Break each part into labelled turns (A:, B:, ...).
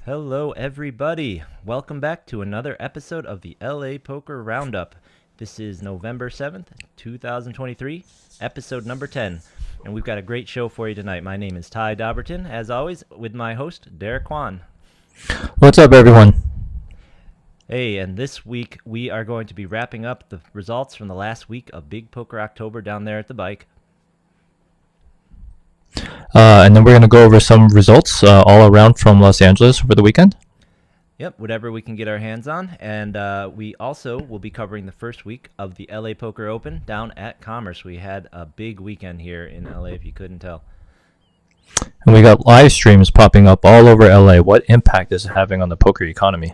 A: Hello, everybody. Welcome back to another episode of the LA Poker Roundup. This is November 7th, 2023, episode number 10. And we've got a great show for you tonight. My name is Ty Dobberton, as always, with my host, Derek Kwan.
B: What's up, everyone?
A: Hey, and this week we are going to be wrapping up the results from the last week of Big Poker Oktober down there at the bike.
B: And then we're going to go over some results all around from Los Angeles over the weekend.
A: Yep, whatever we can get our hands on. And we also will be covering the first week of the LA Poker Open down at Commerce. We had a big weekend here in LA, if you couldn't tell.
B: And we got live streams popping up all over LA. What impact is it having on the poker economy?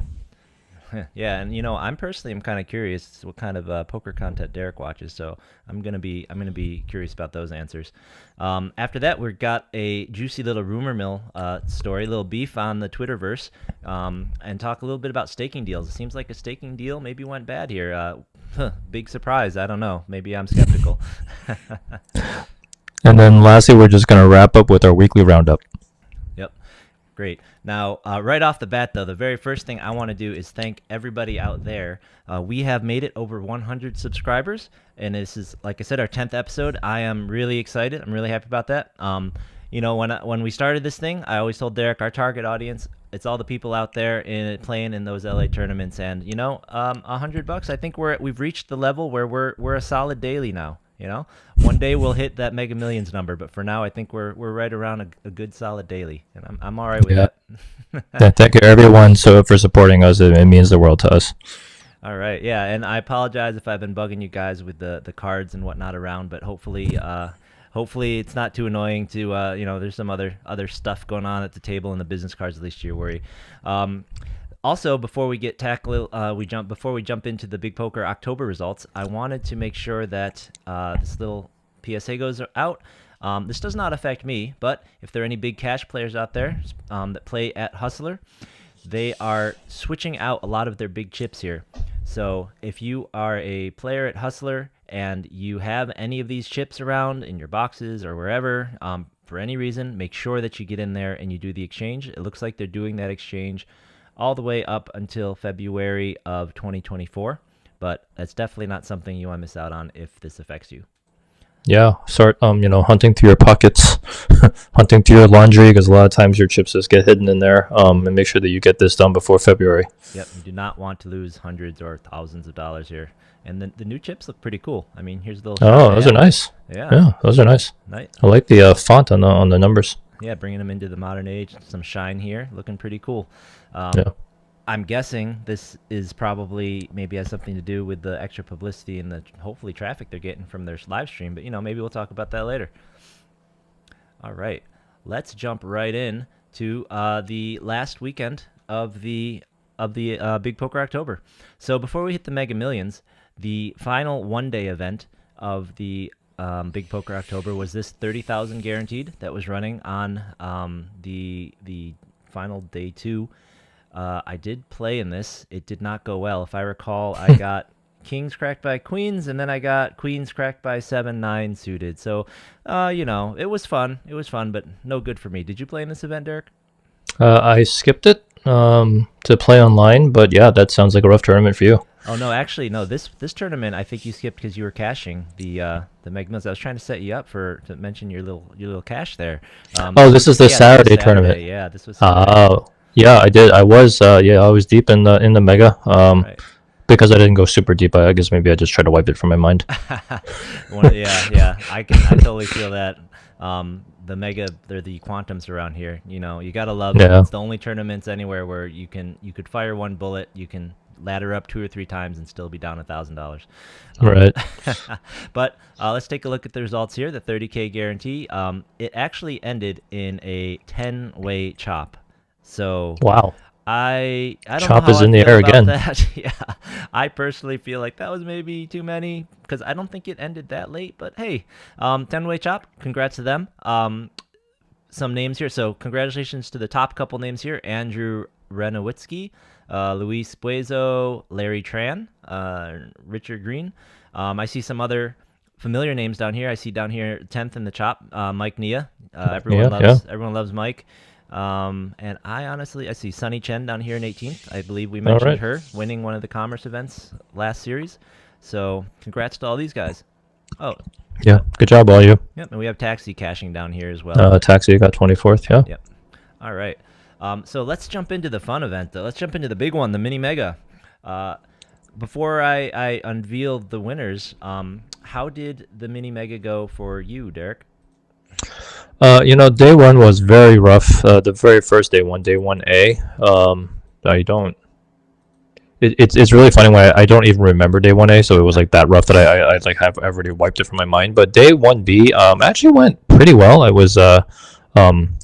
A: Yeah, and I'm kind of curious what kind of poker content Derek watches, so I'm gonna be curious about those answers. After that, we've got a juicy little rumor mill story, a little beef on the Twitterverse, and talk a little bit about staking deals. It seems like a staking deal maybe went bad here. Big surprise. I don't know. Maybe I'm skeptical.
B: And then lastly, we're just going to wrap up with our weekly roundup.
A: Yep. Great. Now, right off the bat, though, the very first thing I want to do is thank everybody out there. We have made it over 100 subscribers, and this is, like I said, our 10th episode. I am really excited. I'm really happy about that. When we started this thing, I always told Derek, our target audience, it's all the people out there playing in those LA tournaments, and $100. I think we've reached the level where we're a solid daily now. One day we'll hit that Mega Millions number, but for now, I think we're right around a good solid daily, and I'm all right with that.
B: Thank you, everyone, for supporting us. It means the world to us.
A: All right, yeah, and I apologize if I've been bugging you guys with the cards and whatnot around, but hopefully it's not too annoying to there's some other stuff going on at the table in the business cards, at least to your worry. Also, before we jump into the Big Poker Oktober results, I wanted to make sure that this little PSA goes out. This does not affect me, but if there are any big cash players out there that play at Hustler, they are switching out a lot of their big chips here. So if you are a player at Hustler and you have any of these chips around in your boxes or wherever, for any reason, make sure that you get in there and you do the exchange. It looks like they're doing that exchange all the way up until February of 2024, but that's definitely not something you want to miss out on if this affects you.
B: Yeah, start hunting through your pockets, hunting through your laundry, because a lot of times your chips just get hidden in there. And make sure that you get this done before February.
A: Yep, you do not want to lose hundreds or thousands of dollars here. And the new chips look pretty cool. I mean, here's the little.
B: Oh, those are nice. Yeah, those are nice. I like the font on the numbers.
A: Yeah, bringing them into the modern age. Some shine here, looking pretty cool.
B: Yeah.
A: I'm guessing this is probably maybe has something to do with the extra publicity and the hopefully traffic they're getting from their live stream. But maybe we'll talk about that later. All right, let's jump right in to the last weekend of the Big Poker Oktober. So before we hit the Mega Millions, the final one-day event of the Big Poker Oktober was this 30,000 guaranteed that was running on the final day 2. I did play in this. It did not go well. If I recall, I got kings cracked by queens, and then I got queens cracked by 7-9 suited. So, it was fun. It was fun, but no good for me. Did you play in this event, Derek?
B: I skipped it to play online, but yeah, that sounds like a rough tournament for you.
A: Oh no, actually no. This tournament I think you skipped because you were cashing the Mega Millions. I was trying to set you up to mention your little cash there.
B: This is the Saturday tournament.
A: Yeah, this was Saturday.
B: Oh, yeah, I did. I was deep in the Mega.
A: Right.
B: Because I didn't go super deep. I guess maybe I just tried to wipe it from my mind.
A: Yeah. I totally feel that. The Mega, they're the quantums around here. You gotta love it. It's the only tournaments anywhere where you could fire one bullet, you can ladder up 2 or 3 times and still be down $1,000.
B: Right.
A: But let's take a look at the results here. The 30K guarantee. It actually ended in a 10-way chop. So
B: wow.
A: I don't
B: Chop
A: know how
B: is
A: I
B: in the
A: feel
B: air
A: about
B: again.
A: that. Yeah, I personally feel like that was maybe too many because I don't think it ended that late. But hey, 10-way chop. Congrats to them. Some names here. So congratulations to the top couple names here: Andrew Renowitsky, Luis Buezo, Larry Tran, Richard Green. I see some other familiar names down here. I see down here 10th in the chop, Mike Nia. Everyone loves Mike. And I see Sunny Chen down here in 18th. I believe we
B: All
A: mentioned
B: right.
A: her winning one of the commerce events last series. So congrats to all these guys. Oh,
B: Yeah. Good job, all you.
A: yep. And we have Taxi cashing down here as well.
B: Taxi got 24th. Yeah.
A: Yep. All right. So let's jump into the fun event. Let's jump into the big one, the mini mega. Uh, before I unveil the winners, how did the mini mega go for you, Derek?
B: Day one was very rough. The very first day one, day 1A. I don't. It's really funny when I don't even remember day 1A, so it was like that rough that I like have already wiped it from my mind. But day 1B actually went pretty well. I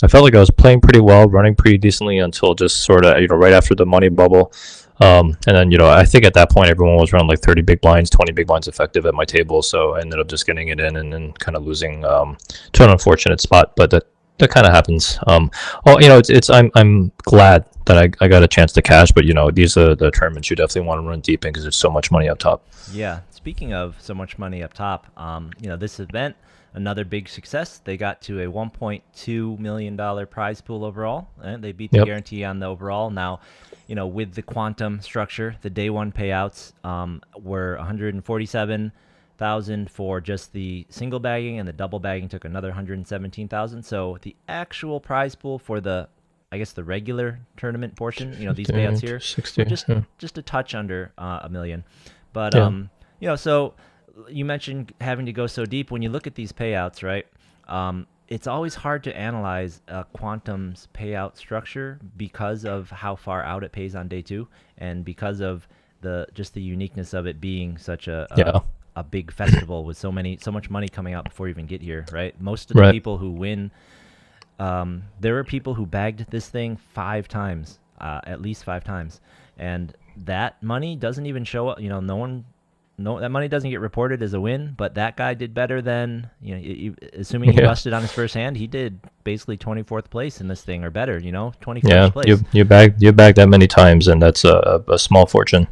B: felt like I was playing pretty well, running pretty decently until just sort of right after the money bubble. And then I think at that point everyone was around like 30 big blinds, 20 big blinds effective at my table, so I ended up just getting it in and then kind of losing to an unfortunate spot, but that kind of happens. It's I'm glad that I got a chance to cash, but these are the tournaments you definitely want to run deep in because there's so much money up top.
A: Yeah. Speaking of so much money up top, this event, another big success. They got to a $1.2 million prize pool overall, and they beat the
B: Yep.
A: guarantee on the overall. Now, with the quantum structure, the day one payouts were 147,000 for just the single bagging, and the double bagging took another 117,000. So the actual prize pool for I guess the regular tournament portion, these payouts here,
B: 60.
A: were just
B: Yeah.
A: just a touch under a million. But
B: Yeah.
A: so you mentioned having to go so deep. When you look at these payouts, right? It's always hard to analyze Quantum's payout structure because of how far out it pays on day two, and because of the uniqueness of it being such
B: Yeah.
A: a big festival with so much money coming out before you even get here, right? Most of the
B: Right.
A: people who win, there were people who bagged this thing 5 times, at least 5 times, and that money doesn't even show up. No, that money doesn't get reported as a win, but that guy did better than, assuming he
B: Yeah.
A: busted on his first hand, he did basically 24th place in this thing or better, 21st
B: Yeah.
A: place.
B: You bagged that many times, and that's a small fortune.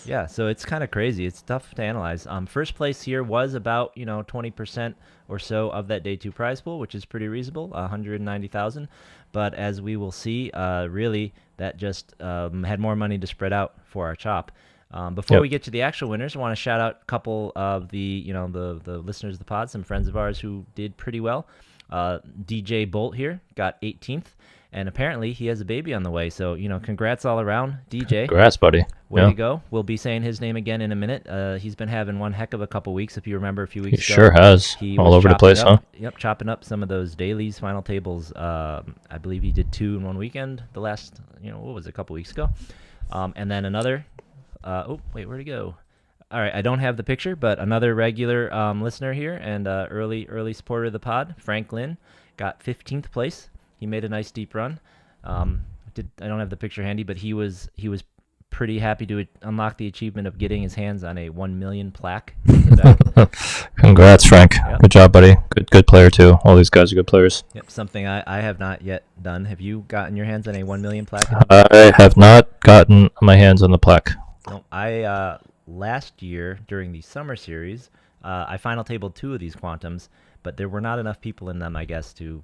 A: Yeah, so it's kind of crazy. It's tough to analyze. First place here was about 20% or so of that day two prize pool, which is pretty reasonable, 190,000. But as we will see, really that just had more money to spread out for our chop. Before
B: Yep.
A: we get to the actual winners, I want to shout out a couple of the listeners of the pod, some friends of ours who did pretty well. DJ Bolt here got 18th, and apparently he has a baby on the way. So congrats all around, DJ.
B: Congrats, buddy.
A: Way
B: Yeah.
A: to go. We'll be saying his name again in a minute. He's been having one heck of a couple weeks. If you remember a few
B: He
A: weeks ago,
B: sure has.
A: he
B: All
A: was
B: over the
A: chopping
B: place, huh?
A: up, Yep, chopping up some of those dailies, final tables. I believe he did 2 in one weekend. The last, what was it, a couple weeks ago? And then another. Oh, wait, where'd he go? All right, I don't have the picture, but another regular listener here and early supporter of the pod, Frank Lynn, got 15th place. He made a nice deep run. I don't have the picture handy, but he was pretty happy to unlock the achievement of getting his hands on a 1 million plaque. In the back.
B: Congrats, Frank.
A: Yep.
B: Good job, buddy. Good player too. All these guys are good players.
A: Yep, something I have not yet done. Have you gotten your hands on a 1 million plaque?
B: I have not gotten my hands on the plaque.
A: No, I last year during the summer series, I final tabled 2 of these quantums, but there were not enough people in them, I guess, to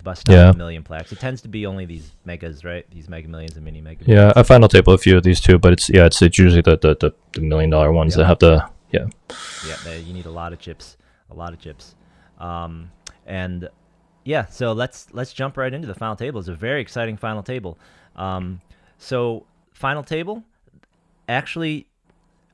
A: bust out
B: Yeah.
A: a million plaques. It tends to be only these megas, right? These mega millions and mini mega.
B: Yeah,
A: Millions.
B: I final table a few of these too, but it's usually the $1 million ones
A: Yeah.
B: that have the
A: Yeah, you need a lot of chips, and yeah. So let's jump right into the final table. It's a very exciting final table. So final table actually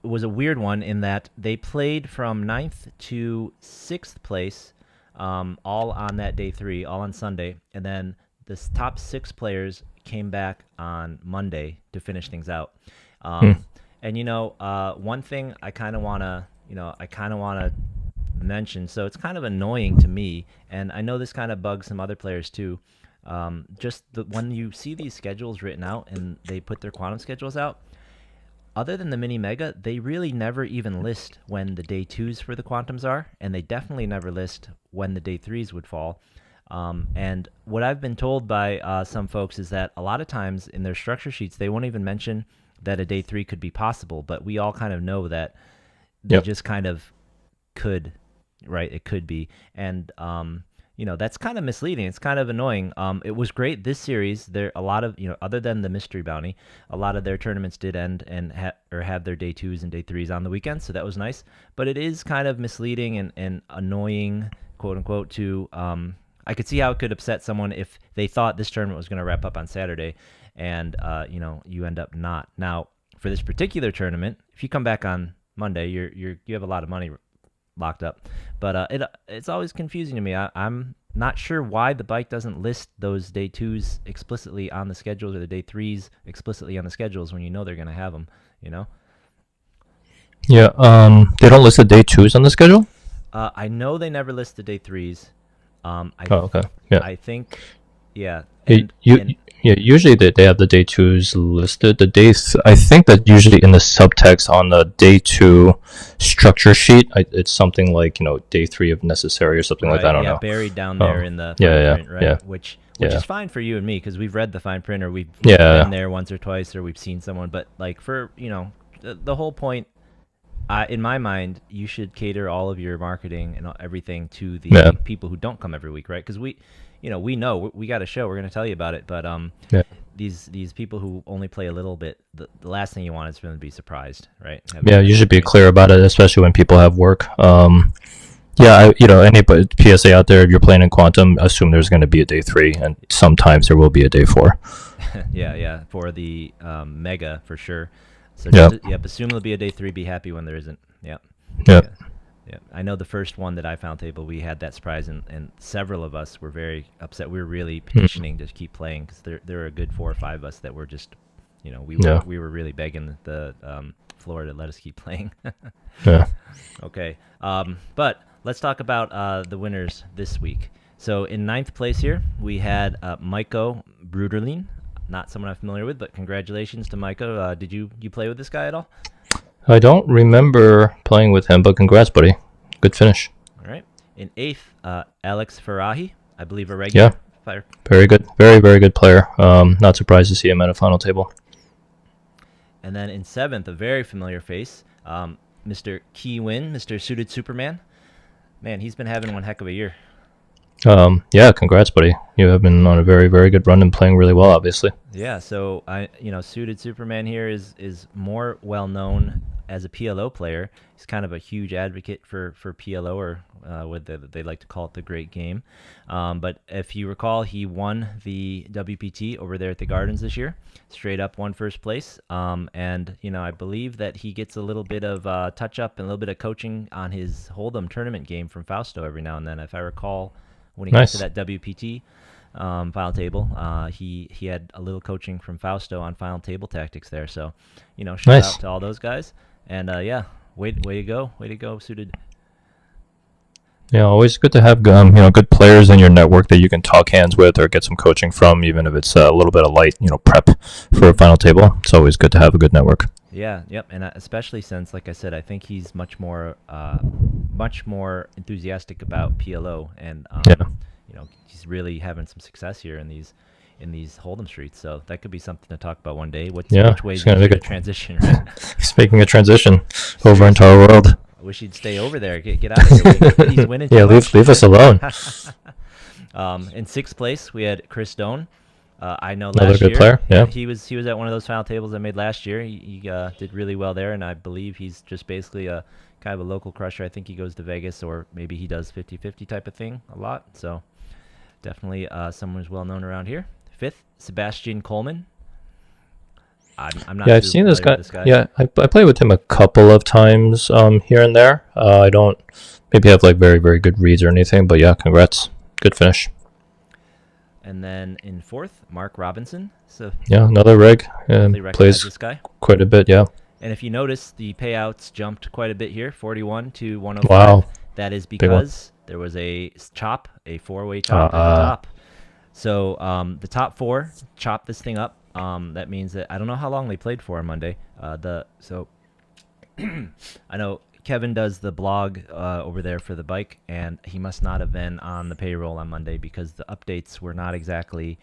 A: was a weird one in that they played from 9th to 6th place, all on that day 3, all on Sunday, and then the top 6 players came back on Monday to finish things out. And one thing I kind of wanna mention. So it's kind of annoying to me, and I know this kind of bugs some other players too. When you see these schedules written out and they put their quantum schedules out, other than the mini mega, they really never even list when the day 2s for the quantums are, and they definitely never list when the day 3s would fall. And what I've been told by some folks is that a lot of times in their structure sheets, they won't even mention that a day 3 could be possible, but we all kind of know that they
B: Yep.
A: just kind of could, right? It could be. And, that's kind of misleading. It's kind of annoying. It was great this series. There a lot of other than the mystery bounty, a lot of their tournaments did end and have their day 2s and day 3s on the weekend, so that was nice. But it is kind of misleading and annoying, quote unquote. To I could see how it could upset someone if they thought this tournament was going to wrap up on Saturday, and you end up not. Now for this particular tournament, if you come back on Monday, you have a lot of money locked up. But it's always confusing to me. I'm not sure why the bike doesn't list those day 2s explicitly on the schedules or the day 3s explicitly on the schedules when they're going to have them,
B: Yeah. They don't list the day 2s on the schedule.
A: I know they never list the day 3s.
B: Okay. Yeah.
A: I think, yeah.
B: Yeah, usually they have the day 2s listed. I think that usually in the subtext on the day 2 structure sheet, it's something like day 3 if necessary or something like that. I don't know.
A: Buried down there in the
B: yeah,
A: print, right?
B: yeah.
A: Which is fine for you and me because we've read the fine print or we've
B: Yeah.
A: been there once or twice or we've seen someone. But like for the whole point, in my mind, you should cater all of your marketing and everything to the people who don't come every week, right? Because we know we got a show. We're going to tell you about it, but these people who only play a little bit, the last thing you want is for them to be surprised, right?
B: You should be clear about it, especially when people have work. Anybody PSA out there, if you're playing in Quantum, assume there's going to be a day 3, and sometimes there will be a day 4.
A: yeah, for the mega for sure. So assume there'll be a day 3. Be happy when there isn't. Yeah. I know the first one that I found table, we had that surprise, and several of us were very upset. We were really petitioning to keep playing because there were a good 4 or 5 of us that were just, we were really begging the floor to let us keep playing.
B: Yeah.
A: Okay. But let's talk about the winners this week. So in 9th place here, we had Maiko Bruderlin. Not someone I'm familiar with, but congratulations to Maiko. Did you play with this guy at all?
B: I don't remember playing with him, but congrats, buddy. Good finish.
A: All right. In 8th, Alex Farahi, I believe a regular.
B: Yeah. Very good. Very, very good player. Not surprised to see him at a final table.
A: And then in 7th, a very familiar face, Mr. Key Win, Mr. Suited Superman. Man, he's been having one heck of a year.
B: Congrats, buddy. You have been on a very, very good run and playing really well, obviously.
A: Yeah, so Suited Superman here is more well known as a PLO player. He's kind of a huge advocate for PLO, or what they like to call it, the great game. But if you recall, he won the WPT over there at the Gardens this year. Straight up won first place. And I believe that he gets a little bit of touch up and a little bit of coaching on his Hold'em tournament game from Fausto every now and then. If I recall, when he got to that WPT final table, he had a little coaching from Fausto on final table tactics there. So, shout out to all those guys. And way to go, Suited.
B: Yeah, always good to have good players in your network that you can talk hands with or get some coaching from, even if it's a little bit of light prep for a final table. It's always good to have a good network.
A: Yeah, yep, and especially since, like I said, I think he's much more enthusiastic about PLO, and he's really having some success here in these Hold'em streets. So that could be something to talk about one day. Which way is going to transition? Right?
B: He's making a transition over into our world.
A: I wish he'd stay over there. Get out of here. He's winning.
B: Yeah, leave us alone.
A: In 6th place, we had Chris Doan. I know
B: another
A: last
B: good
A: year,
B: player. Yeah,
A: he was at one of those final tables I made last year. He did really well there, and I believe he's just basically a kind of a local crusher. I think he goes to Vegas, or maybe he does 50-50 type of thing a lot. So definitely someone who's well known around here. 5th, Sebastian Coleman. I'm not.
B: Yeah, I've seen this guy. Yeah, I played with him a couple of times here and there. I don't maybe have like very, very good reads or anything, but yeah, congrats. Good finish.
A: And then in 4th, Mark Robinson. So
B: yeah, another reg. Plays
A: this guy
B: quite a bit, yeah.
A: And if you notice, the payouts jumped quite a bit here, 41 to 105.
B: Wow.
A: That is because there was a 4-way chop at the top. So the top 4 chopped this thing up. That means that I don't know how long they played for on Monday. I know Kevin does the blog over there for the bike, and he must not have been on the payroll on Monday because the updates were not exactly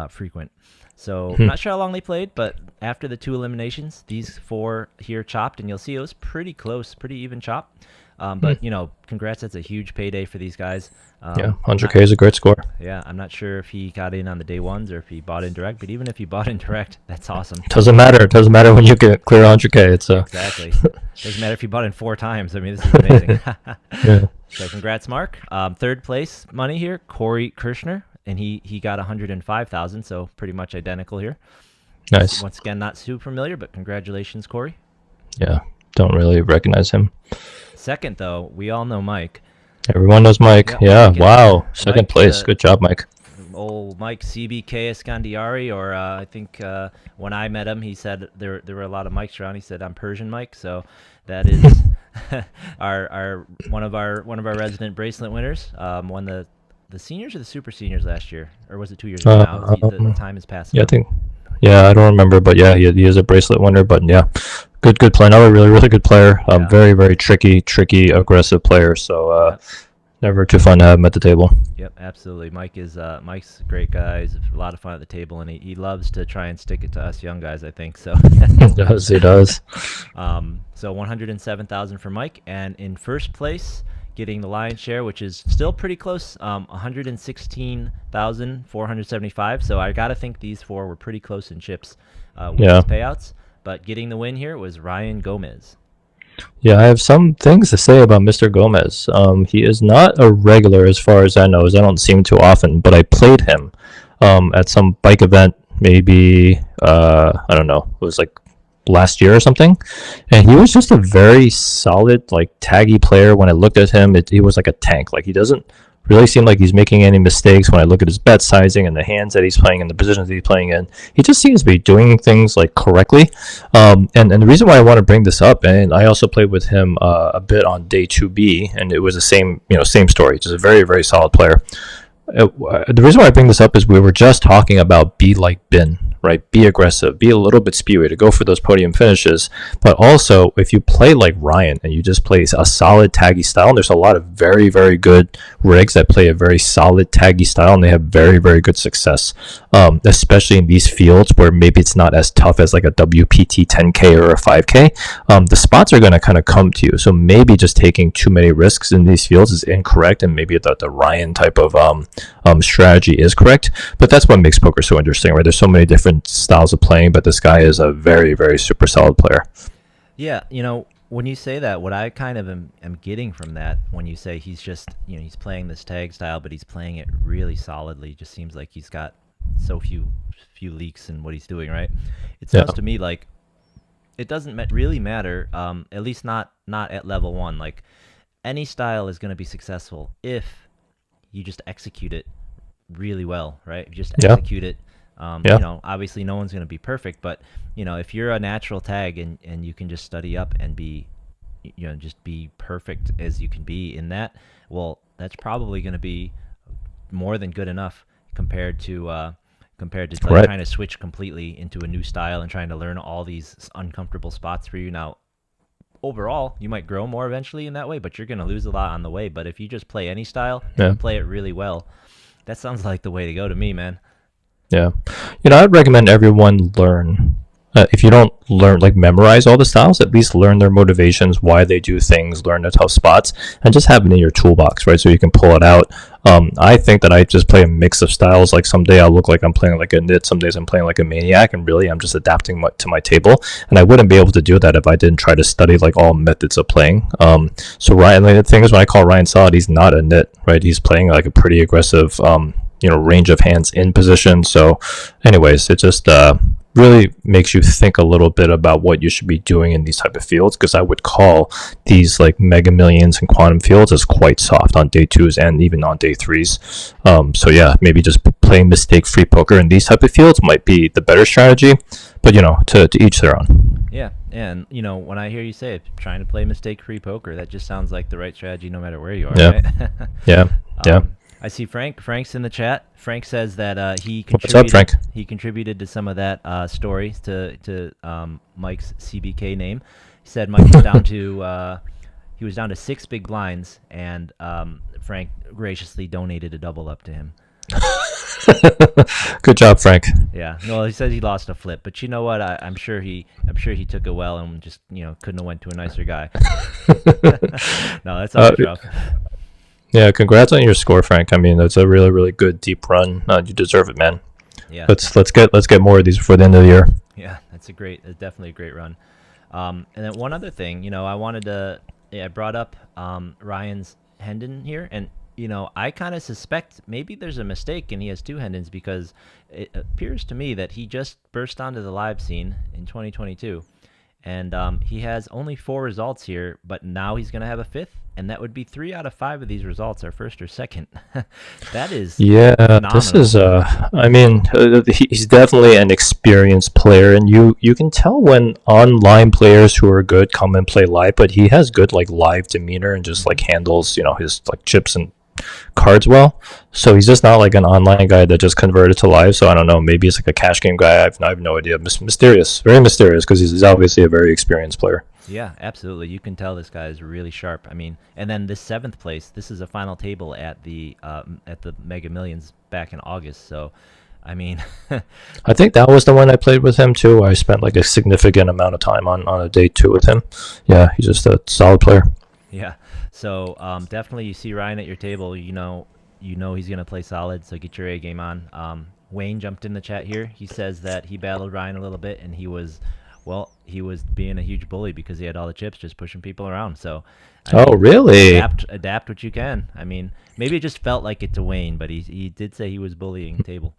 A: frequent. So I'm not sure how long they played, but after the 2 eliminations, these 4 here chopped, and you'll see it was pretty close, pretty even chop. But congrats. That's a huge payday for these guys.
B: Yeah, 100K is a great score.
A: Yeah, I'm not sure if he got in on the day ones or if he bought in direct, but even if he bought in direct, that's awesome.
B: Doesn't matter. It doesn't matter when you get clear 100K. It's
A: exactly. Doesn't matter if you bought in 4 times. I mean, this is amazing.
B: Yeah.
A: So congrats, Mark. Third place money here, Corey Kirschner, and he got 105,000, so pretty much identical here.
B: Nice.
A: Once again, not too familiar, but congratulations, Corey.
B: Yeah, don't really recognize him.
A: Second, though, we all know Mike.
B: Everyone knows Mike. Yeah, wow. Second place. Good job, Mike.
A: Old Mike CBK Escandiari, or I think when I met him, he said there were a lot of Mikes around. He said I'm Persian Mike, so that is our one of our resident bracelet winners. Won the seniors or the super seniors last year, or was it 2 years ago now? The time has passed.
B: Yeah, I don't remember, but yeah, he is a bracelet winner. But yeah, good player. Another really good player. Very, very tricky, aggressive player. So never too fun to have him at the table.
A: Yep, absolutely. Mike's a great guy. He's a lot of fun at the table, and he loves to try and stick it to us young guys, I think. So
B: he does.
A: So 107,000 for Mike, and in first place, getting the lion's share, which is still pretty close, 116,475. So I gotta think these 4 were pretty close in chips with these payouts. But getting the win here was Ryan Gomez.
B: Yeah, I have some things to say about Mr. Gomez. He is not a regular as far as I know, as I don't see him too often, but I played him at some bike event, maybe, I don't know, it was like last year or something, and he was just a very solid, like, taggy player. When I looked at him, he was like a tank. Like, he doesn't really seem like he's making any mistakes when I look at his bet sizing and the hands that he's playing and the positions that he's playing in. He just seems to be doing things like correctly. And the reason why I want to bring this up, and I also played with him a bit on day 2B, and it was the same story. Just a very, very solid player. The reason why I bring this up is we were just talking about be like Ben, right? Be aggressive, be a little bit spewy to go for those podium finishes. But also, if you play like Ryan and you just play a solid taggy style, and there's a lot of very, very good rigs that play a very solid taggy style, and they have very, very good success, especially in these fields where maybe it's not as tough as like a WPT 10K or a 5K. The spots are going to kind of come to you. So maybe just taking too many risks in these fields is incorrect, and maybe the Ryan type of strategy is correct. But that's what makes poker so interesting, right? There's so many different styles of playing, but this guy is a very, very super solid player.
A: Yeah, when you say that, what I kind of am getting from that, when you say he's just, he's playing this tag style, but he's playing it really solidly, just seems like he's got so few leaks in what he's doing, right? It sounds to me like it doesn't really matter, at least not at level 1. Like, any style is going to be successful if you just execute it really well, right? You just execute it. Obviously no one's going to be perfect, but if you're a natural tag and you can just study up and be, just be perfect as you can be in that, well, that's probably going to be more than good enough compared to trying to switch completely into a new style and trying to learn all these uncomfortable spots for you. Now, overall, you might grow more eventually in that way, but you're going to lose a lot on the way. But if you just play any style and play it really well, that sounds like the way to go to me, man.
B: Yeah. I'd recommend everyone learn. If you don't learn, like, memorize all the styles, at least learn their motivations, why they do things, learn the tough spots, and just have it in your toolbox, right? So you can pull it out. I think that I just play a mix of styles. Like, some day I'll look like I'm playing like a nit, some days I'm playing like a maniac, and really I'm just adapting to my table. And I wouldn't be able to do that if I didn't try to study like all methods of playing. So Ryan, like, the thing is, when I call Ryan solid, he's not a nit, right? He's playing like a pretty aggressive, range of hands in position. So anyways, it just really makes you think a little bit about what you should be doing in these type of fields, because I would call these like Mega Millions and Quantum fields as quite soft on day 2s and even on day 3s. So yeah, maybe just playing mistake-free poker in these type of fields might be the better strategy, but to each their own.
A: Yeah, and when I hear you say it, trying to play mistake-free poker, that just sounds like the right strategy no matter where you are, right?
B: Yeah.
A: I see Frank. Frank's in the chat. Frank says that he contributed.
B: What's up, Frank?
A: He contributed to some of that story to Mike's CBK name. He said Mike was down to 6 big blinds, and Frank graciously donated a double up to him.
B: Good job, Frank.
A: Yeah. No, he said he lost a flip, but you know what? I'm sure he took it well and just couldn't have went to a nicer guy. No, that's
B: uh,
A: always rough.
B: yeah, congrats on your score, Frank. I mean, that's a really, really good deep run. You deserve it, man.
A: Yeah.
B: Let's get more of these before the end of the year.
A: Yeah, that's definitely a great run. And then one other thing, I wanted to, I brought up Ryan's Hendon here, and I kind of suspect maybe there's a mistake and he has two Hendons because it appears to me that he just burst onto the live scene in 2022, and he has only 4 results here, but now he's going to have a fifth, and that would be 3 out of 5 of these results are first or second. That is
B: Yeah, this
A: phenomenal.
B: is I mean, he's definitely an experienced player, and you can tell when online players who are good come and play live, but he has good like live demeanor and just like
A: Hmm.
B: handles, his like chips and cards well. So he's just not like an online guy that just converted to live. So I don't know, maybe he's like a cash game guy. I have no idea. Mysterious, very mysterious because he's obviously a very experienced player.
A: Yeah, absolutely. You can tell this guy is really sharp. I mean, and then this seventh place, this is a final table at the Mega Millions back in August. So, I mean,
B: I think that was the one I played with him too. I spent like a significant amount of time on a day two with him. Yeah, he's just a solid player.
A: yeah. So definitely, you see Ryan at your table. You know he's gonna play solid. So get your A game on. Wayne jumped in the chat here. He says that he battled Ryan a little bit, and he was being a huge bully because he had all the chips, just pushing people around. So, I
B: Oh,
A: mean,
B: really?
A: adapt what you can. I mean, maybe it just felt like it to Wayne, but he did say he was bullying table.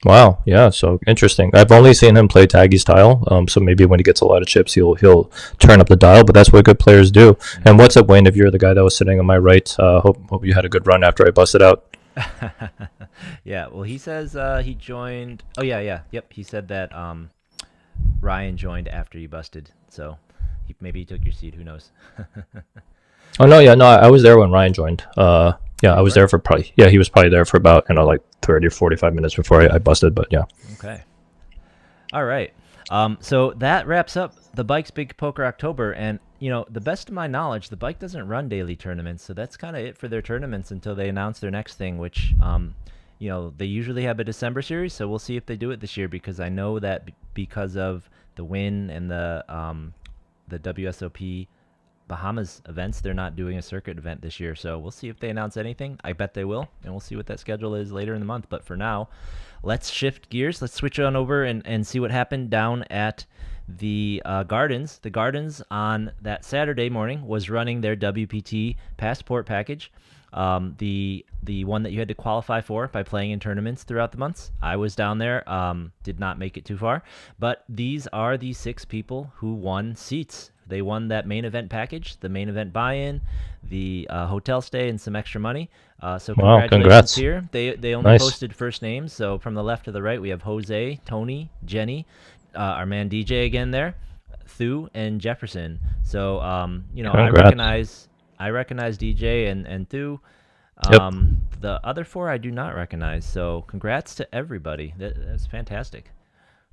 B: Wow. Yeah. So interesting. I've only seen him play taggy style. So maybe when he gets a lot of chips, he'll turn up the dial. But that's what good players do. And
A: Hmm.
B: what's up, Wayne? If you're the guy that was sitting on my right, hope you had a good run after I busted out.
A: Yeah, well, he says he joined. Oh yeah, yeah, yep. He said that Ryan joined after you busted, so maybe he took your seat. Who knows?
B: Oh no, yeah, no, I was there when Ryan joined. Yeah,
A: Oh,
B: I
A: you
B: was
A: were?
B: there for probably, yeah, he was probably there for about, like 30 or 45 minutes before I busted. But yeah.
A: Okay. All right. So that wraps up the Bike's Big Poker October, and the best of my knowledge, the bike doesn't run daily tournaments, so that's kind of it for their tournaments until they announce their next thing, which they usually have a December series, so we'll see if they do it this year because I know that because of the win and the WSOP Bahamas events, they're not doing a circuit event this year. So we'll see if they announce anything. I bet they will, and we'll see what that schedule is later in the month. But for now, let's shift gears. Let's switch on over and see what happened down at the Gardens. The Gardens on that Saturday morning was running their WPT passport package. The one that you had to qualify for by playing in tournaments throughout the months. I was down there, did not make it too far, but these are the 6 people who won seats. They won that main event package, the main event buy-in, the hotel stay, and some extra money. So
B: Wow.
A: congratulations
B: Congrats.
A: here. They only
B: Nice.
A: posted first names. So from the left to the right, we have Jose, Tony, Jenny, our man DJ again there, Thu, and Jefferson. So
B: Congrats.
A: I recognize DJ and Thu.
B: Yep.
A: The other 4 I do not recognize. So congrats to everybody. That's fantastic.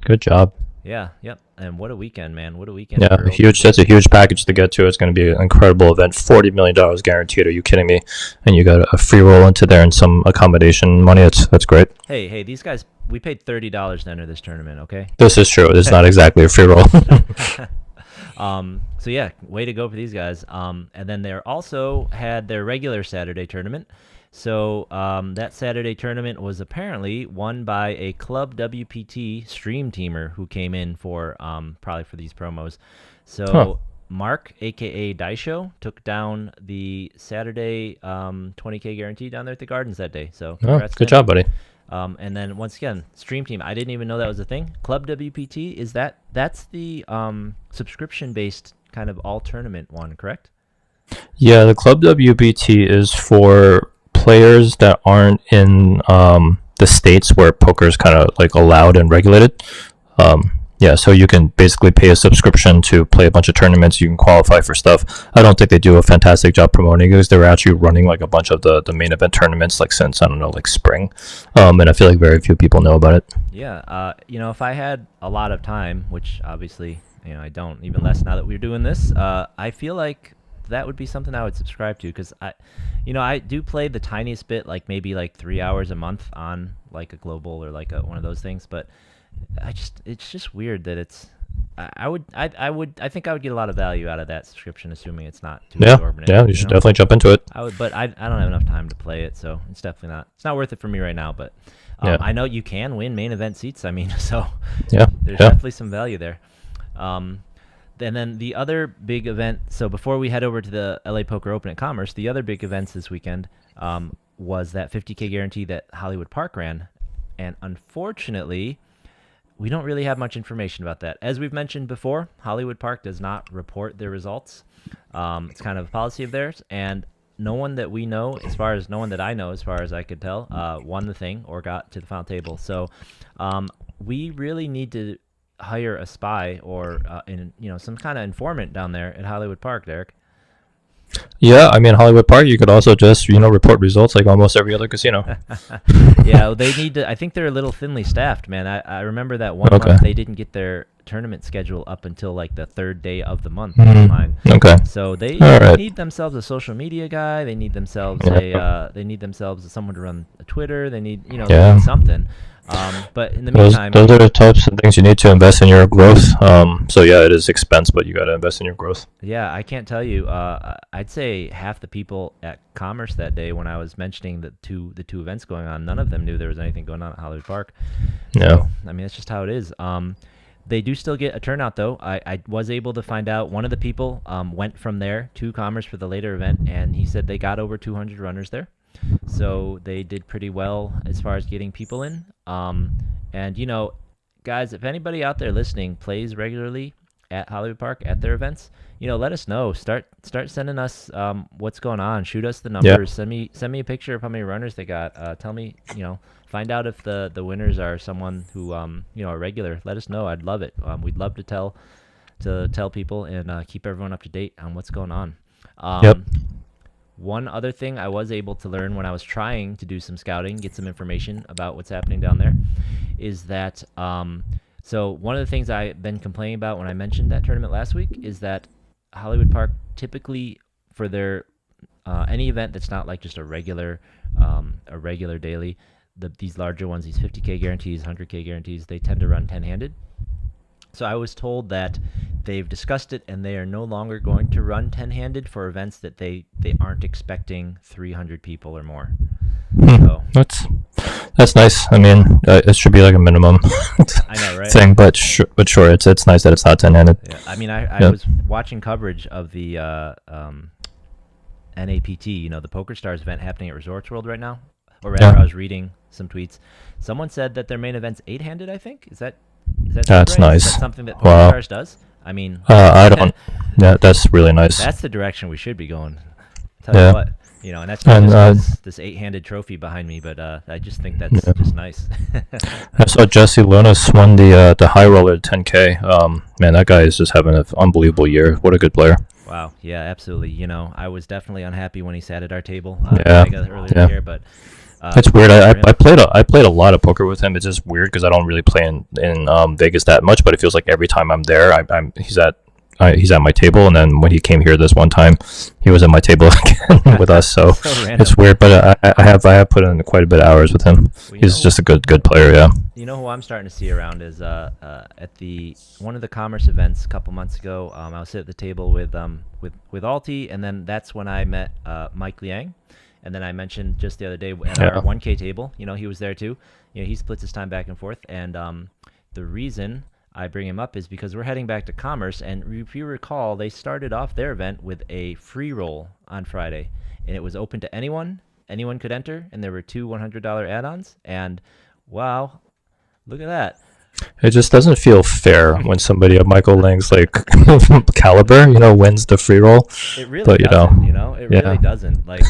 B: Good job.
A: Yeah, yep. And what a weekend, man. What a weekend
B: Yeah,
A: for old
B: huge.
A: DJ.
B: That's a huge package to get to. It's going to be an incredible event. $40 million guaranteed. Are you kidding me? And you got a free roll into there and some accommodation money. That's great.
A: Hey, these guys, we paid $30 to enter this tournament, okay?
B: This is true. It's not exactly a free roll.
A: So yeah, way to go for these guys. And then they also had their regular Saturday tournament. So that Saturday tournament was apparently won by a Club WPT stream teamer who came in for probably for these promos. So
B: Huh.
A: Mark, aka Daisho, took down the Saturday 20K guarantee down there at the Gardens that day. So
B: Oh,
A: congrats to
B: good
A: him.
B: job, buddy.
A: And then once again, Stream Team. I didn't even know that was a thing. Club WPT that's the subscription based kind of all tournament one, correct?
B: Yeah, the Club WBT is for players that aren't in the states where poker is kind of like allowed and regulated. Yeah, so you can basically pay a subscription to play a bunch of tournaments. You can qualify for stuff. I don't think they do a fantastic job promoting it because they're actually running like a bunch of the main event tournaments like since, I don't know, like spring. And I feel like very few people know about it.
A: Yeah. If I had a lot of time, which obviously I don't, even less now that we're doing this, I feel like that would be something I would subscribe to, because I do play the tiniest bit, like maybe like 3 hours a month on like a global or like one of those things. But it's just weird that it's. I think I would get a lot of value out of that subscription, assuming it's not too
B: Yeah,
A: exorbitant.
B: yeah, you should definitely jump into it.
A: I would, but I don't have enough time to play it, so it's definitely not. It's not worth it for me right now. But
B: Yeah.
A: I know you can win main event seats. I mean, so
B: Yeah,
A: there's
B: yeah.
A: definitely some value there. And then the other big event. So before we head over to the LA Poker Open at Commerce, the other big events this weekend was that 50K guarantee that Hollywood Park ran, and unfortunately, we don't really have much information about that. As we've mentioned before, Hollywood Park does not report their results. It's kind of a policy of theirs, and no one that we know, no one that I know, as far as I could tell, won the thing or got to the final table. So we really need to hire a spy or some kind of informant down there at Hollywood Park, Derek.
B: Yeah, I mean Hollywood Park. You could also just report results like almost every other casino.
A: Yeah, they need to. I think they're a little thinly staffed, man. I remember that one
B: Okay.
A: month they didn't get their tournament schedule up until like the third day of the month.
B: Okay.
A: So they
B: All right.
A: need themselves a social media guy. They need themselves they need themselves someone to run a Twitter. They need they need something. But in the meantime,
B: those are the types of things you need to invest in your growth. So yeah, it is expense, but you got to invest in your growth.
A: yeah, I can't tell you. I'd say half the people at Commerce that day, when I was mentioning the two events going on, none of them knew there was anything going on at Hollywood Park.
B: Yeah.
A: So, I mean, that's just how it is. They do still get a turnout, though. I was able to find out one of the people went from there to Commerce for the later event, and he said they got over 200 runners there. So they did pretty well as far as getting people in. And, guys, if anybody out there listening plays regularly at Hollywood Park at their events, let us know. Start sending us what's going on. Shoot us the numbers.
B: Yeah.
A: Send me a picture of how many runners they got. Tell me, find out if the winners are someone who a regular. Let us know. I'd love it. We'd love to tell people and keep everyone up to date on what's going on.
B: Yep.
A: One other thing I was able to learn when I was trying to do some scouting, get some information about what's happening down there, is that so one of the things I've been complaining about when I mentioned that tournament last week is that Hollywood Park typically, for their any event that's not like just a regular daily, these larger ones, these 50K guarantees, 100K guarantees, they tend to run 10-handed. So I was told that they've discussed it and they are no longer going to run 10-handed for events that they aren't expecting 300 people or more. So,
B: that's nice. I mean, it should be like a minimum
A: I know, right?
B: thing, but sure, it's nice that it's not 10-handed.
A: Yeah, I mean, I was watching coverage of the NAPT, the Poker Stars event happening at Resorts World right now. Or rather, I was reading some tweets. Someone said that their main event's 8-handed, I think. Is that
B: That's
A: right?
B: nice.
A: Is that something that Poker Stars does? I mean,
B: I don't. Yeah, that's really nice.
A: That's the direction we should be going. Tell you what, and that's not just this 8-handed trophy behind me, but I just think that's just nice.
B: I saw Jesse Lunas won the high roller 10K. Man, that guy is just having an unbelievable year. What a good player.
A: Wow. Yeah, absolutely. I was definitely unhappy when he sat at our table earlier here, but
B: it's weird. I played a lot of poker with him. It's just weird because I don't really play in Vegas that much, but it feels like every time I'm there, he's at my table. And then when he came here this one time, he was at my table again with us. So it's weird, but I have put in quite a bit of hours with him. He's just a good player. Yeah.
A: You know who I'm starting to see around is at one of the Commerce events a couple months ago. I was sitting at the table with Alti, and then that's when I met Mike Liang. And then I mentioned just the other day at our 1K table, he was there too. He splits his time back and forth. And the reason I bring him up is because we're heading back to Commerce. And if you recall, they started off their event with a free roll on Friday. And it was open to anyone. Anyone could enter. And there were 2 $100 add-ons. And wow, look at that.
B: It just doesn't feel fair when somebody of Michael Lang's caliber, wins the free roll.
A: It really doesn't, it really doesn't. Like,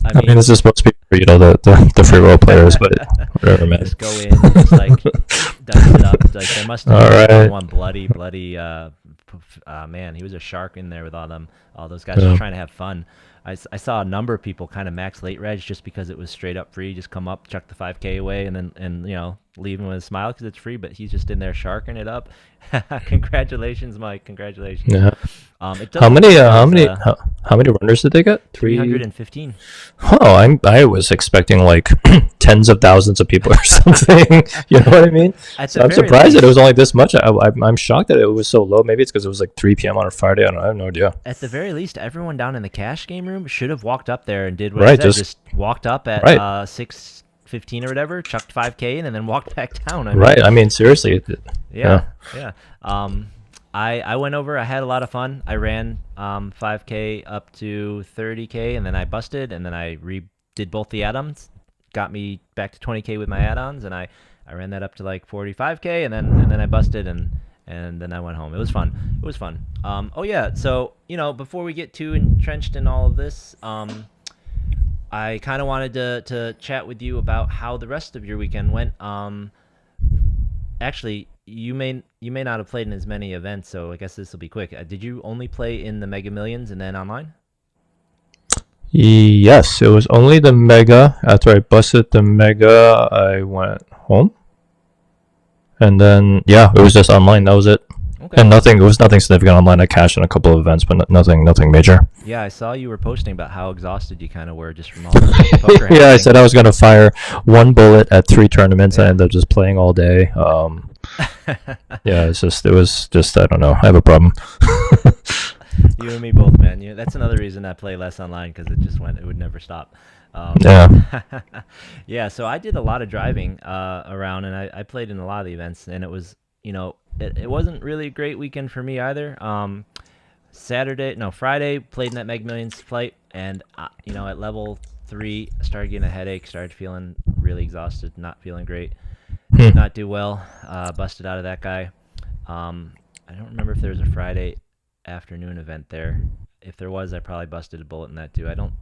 A: I mean,
B: this is supposed to be for, the free roll players, but whatever, man.
A: Just go in and just dice it up. Like, there must have been one bloody, man, he was a shark in there with all those guys just trying to have fun. I saw a number of people kind of max late reg just because it was straight up free. Just come up, chuck the 5K away, and then leaving with a smile because it's free, but he's just in there sharking it up. Congratulations, Mike. Congratulations.
B: Yeah.
A: It
B: How
A: doesn't
B: many?
A: look
B: How many runners did they get?
A: 315.
B: Oh, I was expecting like tens of thousands of people or something. You know what I mean?
A: At
B: So
A: the
B: I'm
A: very
B: surprised that it
A: least,
B: was only this much. I'm shocked that it was so low. Maybe it's because it was like 3 p.m. on a Friday. I don't know. I have no idea.
A: at the very least, everyone down in the cash game room should have walked up there and did what I
B: Right.
A: said. Just walked up at
B: Right.
A: 6:15 or whatever, chucked 5K in, and then walked back down. I mean,
B: Right. I mean, seriously.
A: yeah. I went over. I had a lot of fun. I ran 5K up to 30K, and then I busted, and then I did both the add-ons, got me back to 20K with my add-ons, and I ran that up to like 45K, and then I busted, and then I went home. It was fun. It was fun. Oh yeah. So before we get too entrenched in all of this, I kind of wanted to chat with you about how the rest of your weekend went. Actually, you may not have played in as many events, so I guess this will be quick. Did you only play in the Mega Millions and then online?
B: Yes, it was only the mega. After I busted the mega, I went home, and then yeah, it was just online. That was it.
A: Okay.
B: And nothing. It was nothing significant online. I cashed in a couple of events, but nothing major.
A: Yeah, I saw you were posting about how exhausted you kind of were just from all the poker.
B: Yeah, I said I was gonna fire one bullet at 3 tournaments.
A: Yeah.
B: I ended up just playing all day. Yeah, it was just I don't know. I have a problem.
A: You and me both, man. That's another reason I play less online because it would never stop.
B: Yeah.
A: Yeah, so I did a lot of driving around, and I played in a lot of the events, and it was, it wasn't really a great weekend for me either. Friday, played in that Meg Millions flight, and, at level 3, I started getting a headache, started feeling really exhausted, not feeling great. Did not do well, busted out of that guy. I don't remember if there was a Friday afternoon event there. If there was, I probably busted a bullet in that too. I don't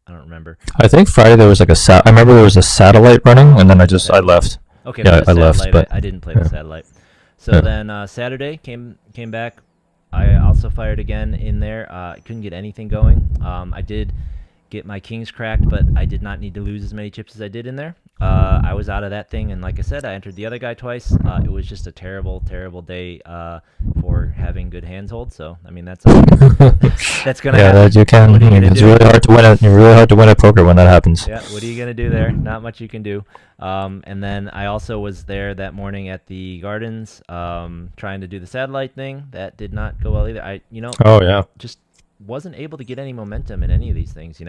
A: remember.
B: I think Friday there was like I remember there was a satellite running, and then I left.
A: Okay,
B: Yeah,
A: the
B: I left,
A: satellite,
B: but
A: I didn't play the satellite. So then Saturday came back. I also fired again in there. I couldn't get anything going. I did get my kings cracked, but I did not need to lose as many chips as I did in there. I was out of that thing, and like I said, I entered the other guy twice. It was just a terrible, terrible day for having good hands hold. So I mean, that's gonna
B: Yeah,
A: happen.
B: that you can.
A: What are you gonna
B: It's
A: do?
B: really hard to win it. You're really hard to win at poker when that happens.
A: Yeah, what are you gonna do there? Not much you can do. And then I also was there that morning at the Gardens, trying to do the satellite thing. That did not go well either.
B: Oh yeah.
A: Just wasn't able to get any momentum in any of these things.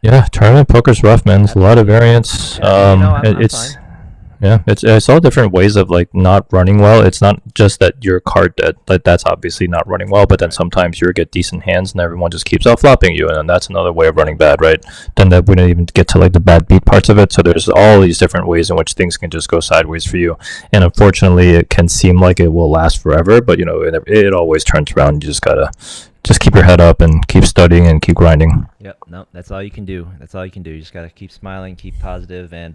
B: Yeah, tournament poker's rough, man. There's a lot of variance.
A: Yeah, I'm
B: It's
A: fine.
B: yeah, it's all different ways of like not running well. It's not just that you're card dead. Like that's obviously not running well, but then sometimes you get decent hands and everyone just keeps off flopping you, and then that's another way of running bad, right? Then that we don't even get to like the bad beat parts of it. So there's all these different ways in which things can just go sideways for you, and unfortunately, it can seem like it will last forever, but it always turns around. You just gotta keep your head up and keep studying and keep grinding.
A: Yep, no, that's all you can do. That's all you can do. You just gotta keep smiling, keep positive, and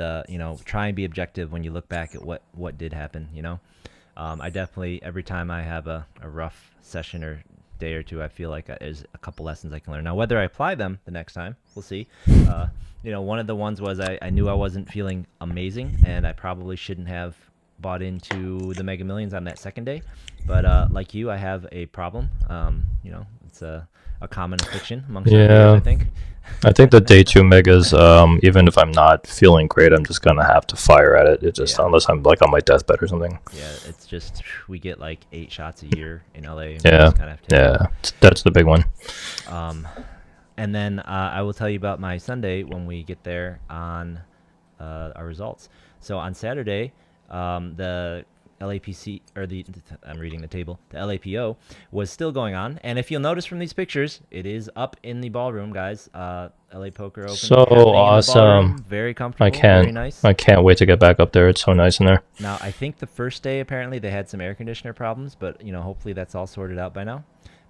A: try and be objective when you look back at what did happen. I definitely every time I have a rough session or day or two, I feel like there's a couple lessons I can learn. Now, whether I apply them the next time, we'll see. One of the ones was I knew I wasn't feeling amazing, and I probably shouldn't have bought into the Mega Millions on that second day. But like you, I have a problem. It's a common affliction amongst our viewers, I think.
B: I think the day 2 megas, even if I'm not feeling great, I'm just gonna have to fire at it. Unless I'm like on my deathbed or something.
A: Yeah, it's just we get like 8 shots a year in LA. And
B: That's the big one.
A: And then I will tell you about my Sunday when we get there on our results. So on Saturday, the LAPC I'm reading the table. The LAPO was still going on, and if you'll notice from these pictures, it is up in the ballroom, guys. LA Poker Open.
B: So awesome.
A: Very comfortable. Very nice.
B: I can't wait to get back up there. It's so nice in there.
A: Now, I think the first day apparently they had some air conditioner problems, but hopefully that's all sorted out by now.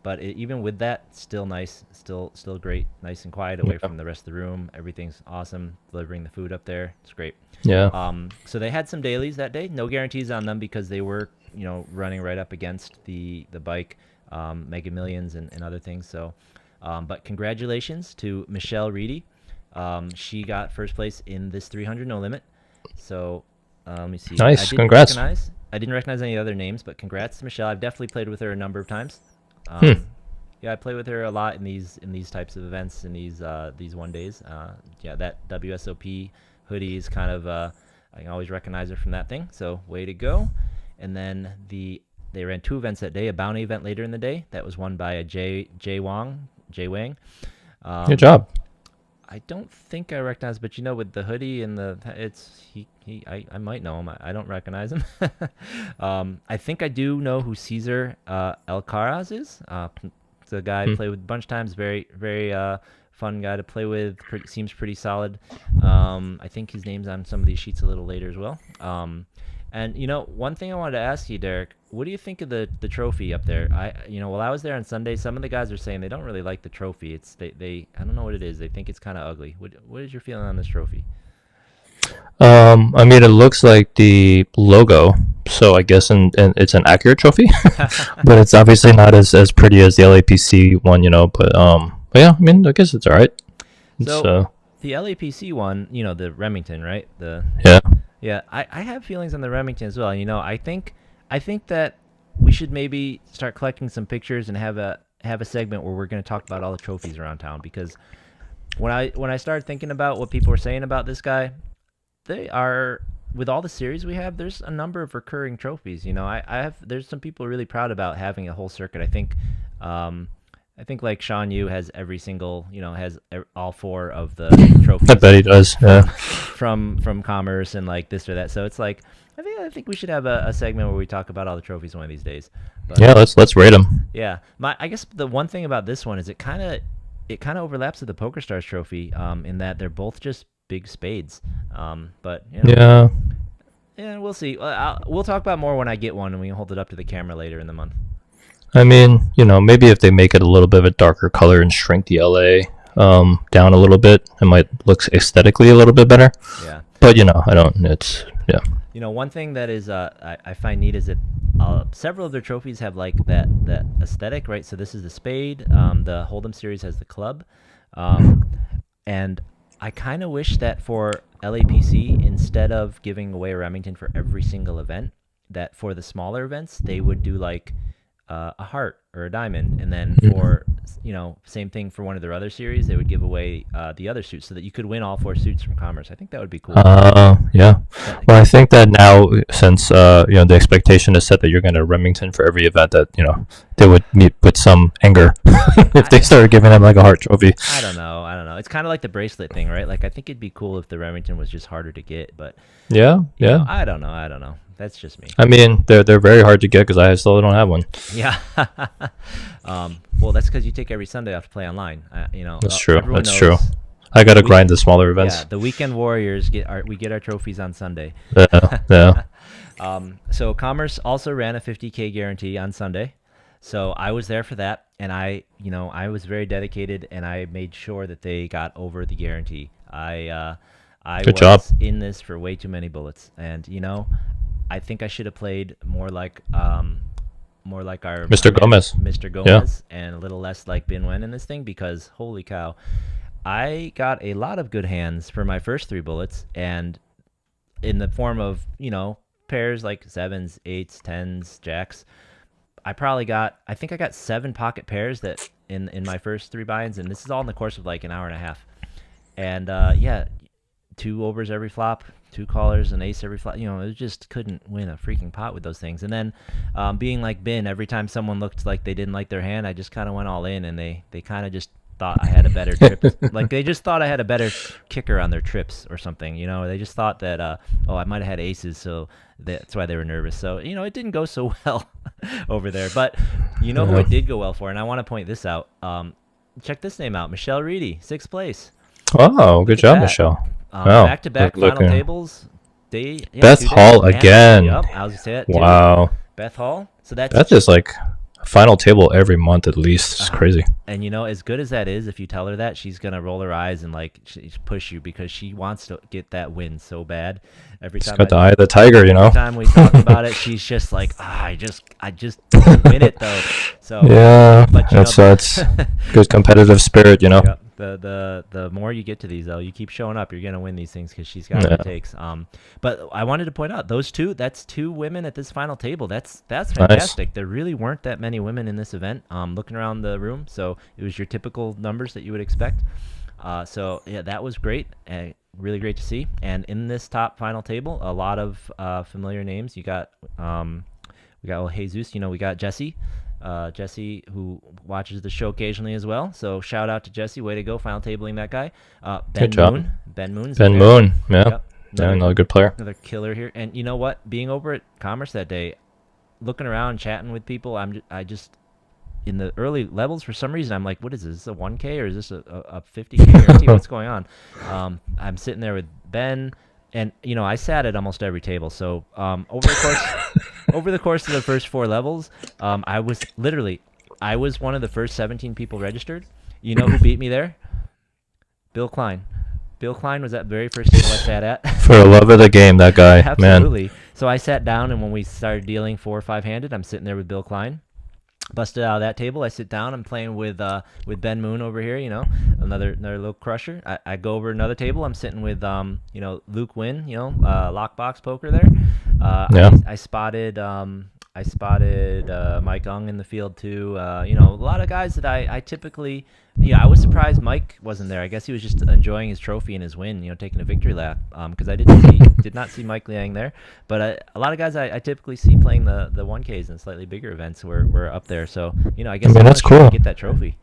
A: But even with that, still nice, still great, nice and quiet away from the rest of the room. Everything's awesome. Delivering the food up there, it's great.
B: Yeah.
A: So they had some dailies that day. No guarantees on them because they were, running right up against the bike, Mega Millions and other things. So, but congratulations to Michelle Reedy. She got first place in this 300 no limit. So let me see.
B: Nice. Congrats.
A: I didn't recognize any other names, but congrats to Michelle. I've definitely played with her a number of times.
B: Hmm.
A: Yeah, I play with her a lot in these types of events, in these one days. Yeah, that WSOP hoodie is kind of I can always recognize her from that thing. So way to go. And then they ran two events that day. A bounty event later in the day that was won by a Jay Wang.
B: Good job.
A: I don't think I recognize, but with the hoodie and I might know him. I don't recognize him. I think I do know who Caesar Alcaraz is. The guy I played with a bunch of times. Very, very fun guy to play with. Seems pretty solid. I think his name's on some of these sheets a little later as well. And one thing I wanted to ask you, Derek, what do you think of the trophy up there? While I was there on Sunday, some of the guys are saying they don't really like the trophy. It's they I don't know what it is. They think it's kind of ugly. What is your feeling on this trophy?
B: I mean, it looks like the logo, so I guess and it's an accurate trophy, but it's obviously not as pretty as the LAPC one, But yeah, I mean, I guess it's all right.
A: So the LAPC one, the Remington, right?
B: Yeah.
A: Yeah, I have feelings on the Remington as well. I think that we should maybe start collecting some pictures and have a segment where we're going to talk about all the trophies around town, because when I started thinking about what people were saying about this guy, they are, with all the series we have, there's a number of recurring trophies. There's some people really proud about having a whole circuit. I think like Sean Yu has every single, has all four of the trophies.
B: I bet he does. Yeah.
A: From Commerce and like this or that. So it's like I think we should have a segment where we talk about all the trophies one of these days. But,
B: yeah, let's rate them.
A: Yeah, I guess the one thing about this one is it kind of overlaps with the Poker Stars trophy, in that they're both just big spades. But
B: Yeah.
A: Yeah, we'll see. We'll talk about more when I get one and we can hold it up to the camera later in the month.
B: I mean, maybe if they make it a little bit of a darker color and shrink the LA down a little bit, it might look aesthetically a little bit better.
A: Yeah.
B: But I don't. It's yeah.
A: One thing that is I find neat is that several of their trophies have like that aesthetic, right? So this is the spade. The Hold'em series has the club, and I kind of wish that for LAPC, instead of giving away a Remington for every single event, that for the smaller events they would do like a heart or a diamond, and then for same thing for one of their other series, they would give away the other suits so that you could win all four suits from Commerce. I think that would be cool.
B: Yeah. Well, I think that now, since the expectation is set that you're going to Remington for every event, that they would meet with some anger if they started giving them like a heart trophy.
A: I don't know. It's kind of like the bracelet thing, right? Like I think it'd be cool if the Remington was just harder to get, but
B: yeah.
A: I don't know. That's just me.
B: I mean, they're very hard to get because I still don't have one.
A: Yeah. Well, that's because you take every Sunday off to play online.
B: That's true. That's true. I gotta grind the smaller events.
A: Yeah, the Weekend Warriors get our trophies on Sunday.
B: Yeah.
A: So Commerce also ran a 50K guarantee on Sunday, so I was there for that, and I was very dedicated, and I made sure that they got over the guarantee. I
B: Good job.
A: in this for way too many bullets, and I think I should have played more like our
B: Mr. Gomez.
A: Mr. Gomez, and a little less like Bin Wen in this thing, because holy cow, I got a lot of good hands for my first three bullets, and in the form of pairs like sevens, eights, tens, jacks. I think I got 7 pocket pairs that in my first 3 buy-ins, and this is all in the course of like an hour and a half. And 2 overs every flop, 2 callers, an ace every flop. It just couldn't win a freaking pot with those things. And then being like Ben, every time someone looked like they didn't like their hand, I just kind of went all in, and they kind of just thought I had a better trip. Like they just thought I had a better kicker on their trips or something. They just thought that I might have had aces, so that's why they were nervous. So it didn't go so well over there. But who it did go well for, and I want to point this out. Check this name out, Michelle Reedy, 6th place.
B: Oh, good job, Michelle. Wow.
A: Back-to-back final tables.
B: Beth Hall again.
A: Yep, I was just saying.
B: Wow.
A: Beth Hall. So that's
B: just like a final table every month at least. It's crazy.
A: And as good as that is, if you tell her that, she's gonna roll her eyes and like push you, because she wants to get that win so bad. Every time,
B: got the eye of the tiger,
A: Every time we talk about it, she's just like, I just didn't win it though. So
B: yeah, that's good competitive spirit,
A: Yep. The more you get to these, though, you keep showing up, you're gonna win these things because she's got what
B: Yeah.
A: it takes. But I wanted to point out those two. That's two women at this final table. That's
B: Nice.
A: fantastic. There really weren't that many women in this event. Looking around the room, so it was your typical numbers that you would expect. So yeah, that was great. Really great to see. And in this top final table, a lot of familiar names. You got we got Jesus. We got Jesse. Jesse, who watches the show occasionally as well. So shout out to Jesse. Way to go, final tabling that guy. Ben
B: Good job.
A: Moon. Ben Moon's
B: Ben
A: in there.
B: Moon. Yeah.
A: Yep.
B: Yeah, another good player.
A: Another killer here. And you know what? Being over at Commerce that day, looking around, chatting with people, I just in the early levels for some reason I'm like, what is this? Is this a 1K or is this a 50K guarantee? What's going on? I'm sitting there with Ben, and I sat at almost every table. So over the course of the first 4 levels, I was one of the first 17 people registered. You know who beat me there? Bill Klein. Bill Klein was that very first table I sat at.
B: For the love of the game, that guy,
A: Absolutely.
B: man.
A: So I sat down, and when we started dealing 4 or 5-handed, I'm sitting there with Bill Klein. Busted out of that table, I sit down. I'm playing with Ben Moon over here. Another little crusher. I go over another table. I'm sitting with Luke Wynn. Lockbox poker there.
B: Yeah.
A: I spotted Mike Ung in the field too. A lot of guys that I typically. I was surprised Mike wasn't there. I guess he was just enjoying his trophy and his win. Taking a victory lap. Because I did not see Mike Liang there. But a lot of guys I typically see playing the 1Ks and slightly bigger events were up there. So I guess
B: that's cool.
A: Get that trophy.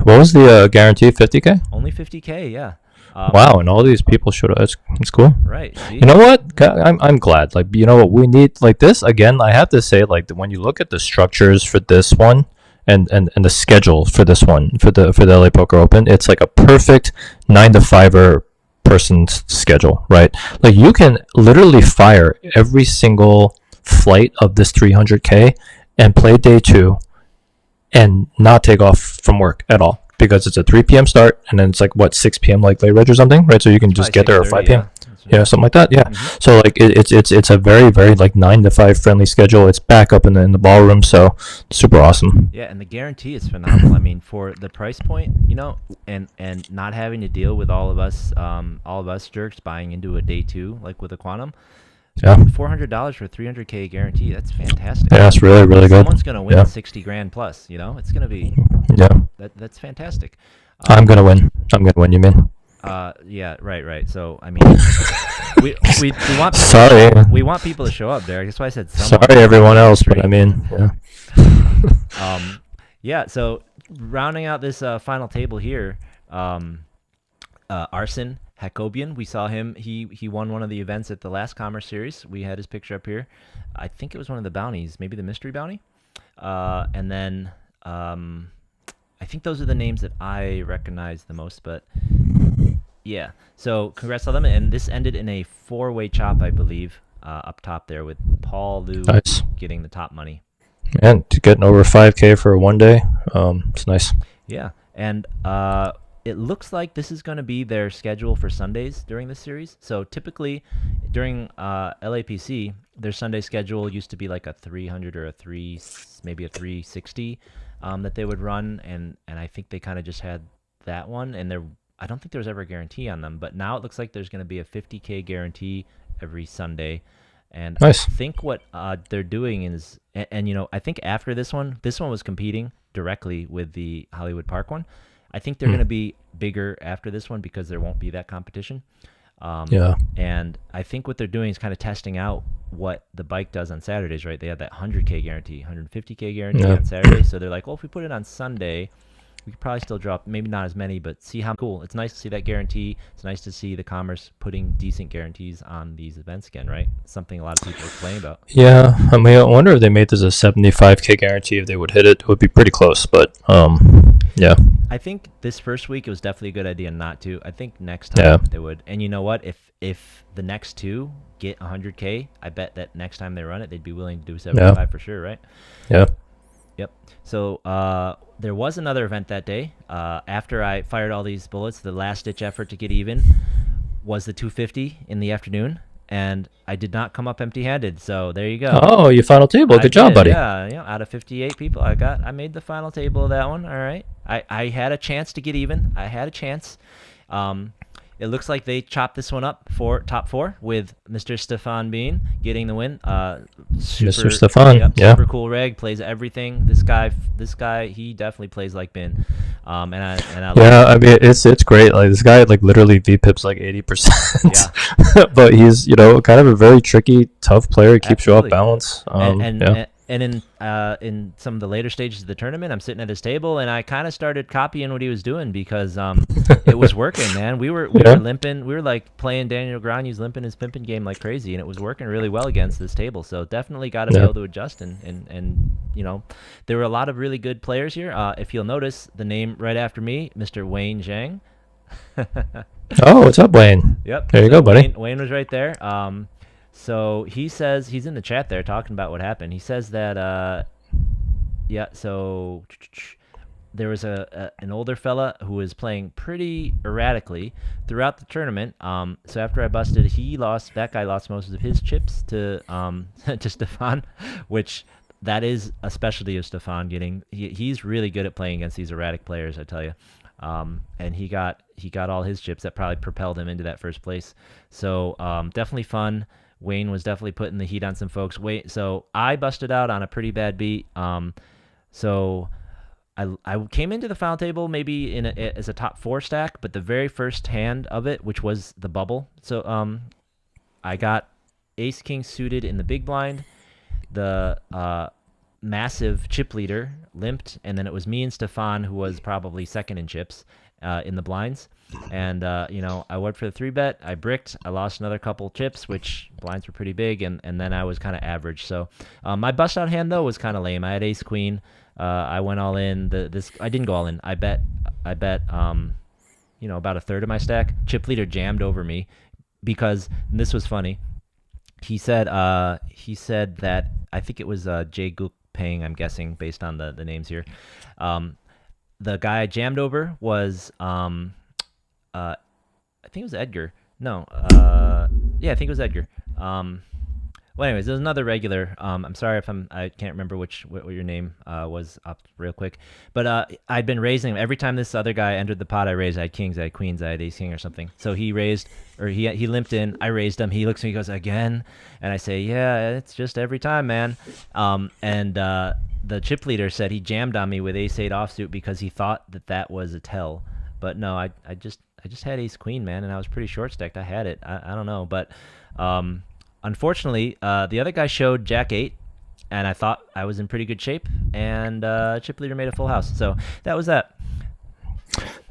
B: What was the guarantee? 50K?
A: Only 50K, yeah.
B: Wow, and all these people showed up. It's cool.
A: Right. See?
B: You know what? I'm glad. Like, what we need, like this again. I have to say, like, when you look at the structures for this one, and the schedule for this one for the LA Poker Open, it's like a perfect 9 to 5er person's schedule, right? Like, you can literally fire every single flight of this 300K and play day 2, and not take off from work at all. Because it's a 3 p.m. start, and then it's like 6 p.m. like late reg or something, right? So you can just get there at 5 p.m. Yeah, something like that. Yeah. Mm-hmm. So like it's a very, very like 9 to 5 friendly schedule. It's back up in the ballroom, so super awesome.
A: Yeah, and the guarantee is phenomenal. I mean, for the price point, and not having to deal with all of us jerks buying into a day 2 like with a quantum.
B: Yeah.
A: $400 for a 300K guarantee. That's fantastic.
B: Yeah, that's really, really good.
A: Someone's gonna win 60 grand plus. It's gonna be.
B: Yeah.
A: That's fantastic.
B: I'm gonna win. You mean?
A: Yeah. Right. So I mean, we want.
B: Sorry.
A: We want people to show up there. That's why I said.
B: Sorry, everyone else, but I mean, yeah.
A: Yeah. So rounding out this final table here, Arsen Hakobian. We saw him. He won one of the events at the last Commerce Series. We had his picture up here. I think it was one of the bounties, maybe the mystery bounty. And then I think those are the names that I recognize the most. But yeah, so congrats to them. And this ended in a 4-way chop, I believe, up top there with Paul Liu getting the top money.
B: And getting over 5K for one day, it's nice.
A: Yeah, and it looks like this is going to be their schedule for Sundays during this series. So typically during LAPC, their Sunday schedule used to be like a 300 or maybe a 360 that they would run, and I think they kind of just had that one, and I don't think there was ever a guarantee on them, but now it looks like there's going to be a 50K guarantee every Sunday. And
B: nice.
A: I think what they're doing is, and I think after this one was competing directly with the Hollywood Park one. I think they're going to be bigger after this one because there won't be that competition.
B: Yeah.
A: And I think what they're doing is kind of testing out what the bike does on Saturdays, right? They have that 100K guarantee, 150K guarantee on Saturday. So they're like, well, if we put it on Sunday, we could probably still drop maybe not as many, but see how cool. It's nice to see that guarantee. It's nice to see the Commerce putting decent guarantees on these events again, right? Something a lot of people complain about.
B: Yeah, I mean, I wonder if they made this a 75K guarantee, if they would hit it. It would be pretty close, but yeah.
A: I think this first week it was definitely a good idea not to. I think next time they would. And you know what? If the next two get 100K, I bet that next time they run it, they'd be willing to do 75 for sure, right?
B: Yeah.
A: Yep. So there was another event that day. After I fired all these bullets, the last-ditch effort to get even was the 250 in the afternoon. and I did not come up empty-handed. So there you go.
B: Oh, you final table.
A: I
B: Good job,
A: did,
B: buddy.
A: yeah. Out of 58 people, I made the final table of that one. All right. I had a chance to get even. I had a chance. Um, it looks like they chopped this one up for top four with Mr. Stefan Bean getting the win.
B: Mr. Stefan.
A: Yep,
B: Yeah.
A: super cool reg, plays everything. This guy, he definitely plays like Bin. And I love
B: Yeah,
A: it.
B: I mean it's great. Like this guy like literally VPIPs like 80%.
A: Yeah,
B: But he's, kind of a very tricky, tough player. Keeps you off
A: absolutely.
B: balance.
A: and and
B: Yeah.
A: and and in some of the later stages of the tournament, I'm sitting at his table, and I kind of started copying what he was doing because it was working, man. We were
B: Yeah.
A: limping. We were like playing Daniel Graniu's limping his pimping game like crazy, and it was working really well against this table. So definitely got to be
B: Yeah.
A: able to adjust, and there were a lot of really good players here. If you'll notice, the name right after me, Mr. Wayne Zhang.
B: Oh, what's up, Wayne?
A: Yep.
B: There you
A: So
B: go, buddy.
A: Wayne was right there. So he says he's in the chat there talking about what happened. He says that yeah. So there was an older fella who was playing pretty erratically throughout the tournament. So after I busted, that guy lost most of his chips to to Stefan, which that is a specialty of Stefan. He's really good at playing against these erratic players, I tell you. And he got all his chips. That probably propelled him into that first place. So definitely fun. Wayne was definitely putting the heat on some folks. So I busted out on a pretty bad beat. So I came into the final table maybe as a top 4 stack, but the very first hand of it, which was the bubble. So I got ace king suited in the big blind. The massive chip leader limped, and then it was me and Stefan, who was probably second in chips in the blinds. And I went for the 3-bet. I bricked. I lost another couple chips, which blinds were pretty big, and then I was kind of average. So my bust out hand though was kind of lame. I had ace queen. I went all in. I didn't go all in. I bet about a third of my stack. Chip leader jammed over me because this was funny. He said that I think it was Jay Gook Pang, I'm guessing based on the names here. The guy I jammed over was I think it was Edgar. No, yeah, I think it was Edgar. Well, anyways, there's another regular. I'm sorry if I can't remember what your name was up real quick, but I'd been raising him every time this other guy entered the pot. I raised. I had kings, I had queens, I had ace king or something. So he raised, or he limped in. I raised him. He looks at me, he goes again, and I say, yeah, it's just every time, man. And the chip leader said he jammed on me with ace 8 offsuit because he thought that was a tell, but no, I just had ace queen, man, and I was pretty short stacked. I had it. I don't know, but unfortunately, the other guy showed Jack 8, and I thought I was in pretty good shape, and chip leader made a full house. So that was that.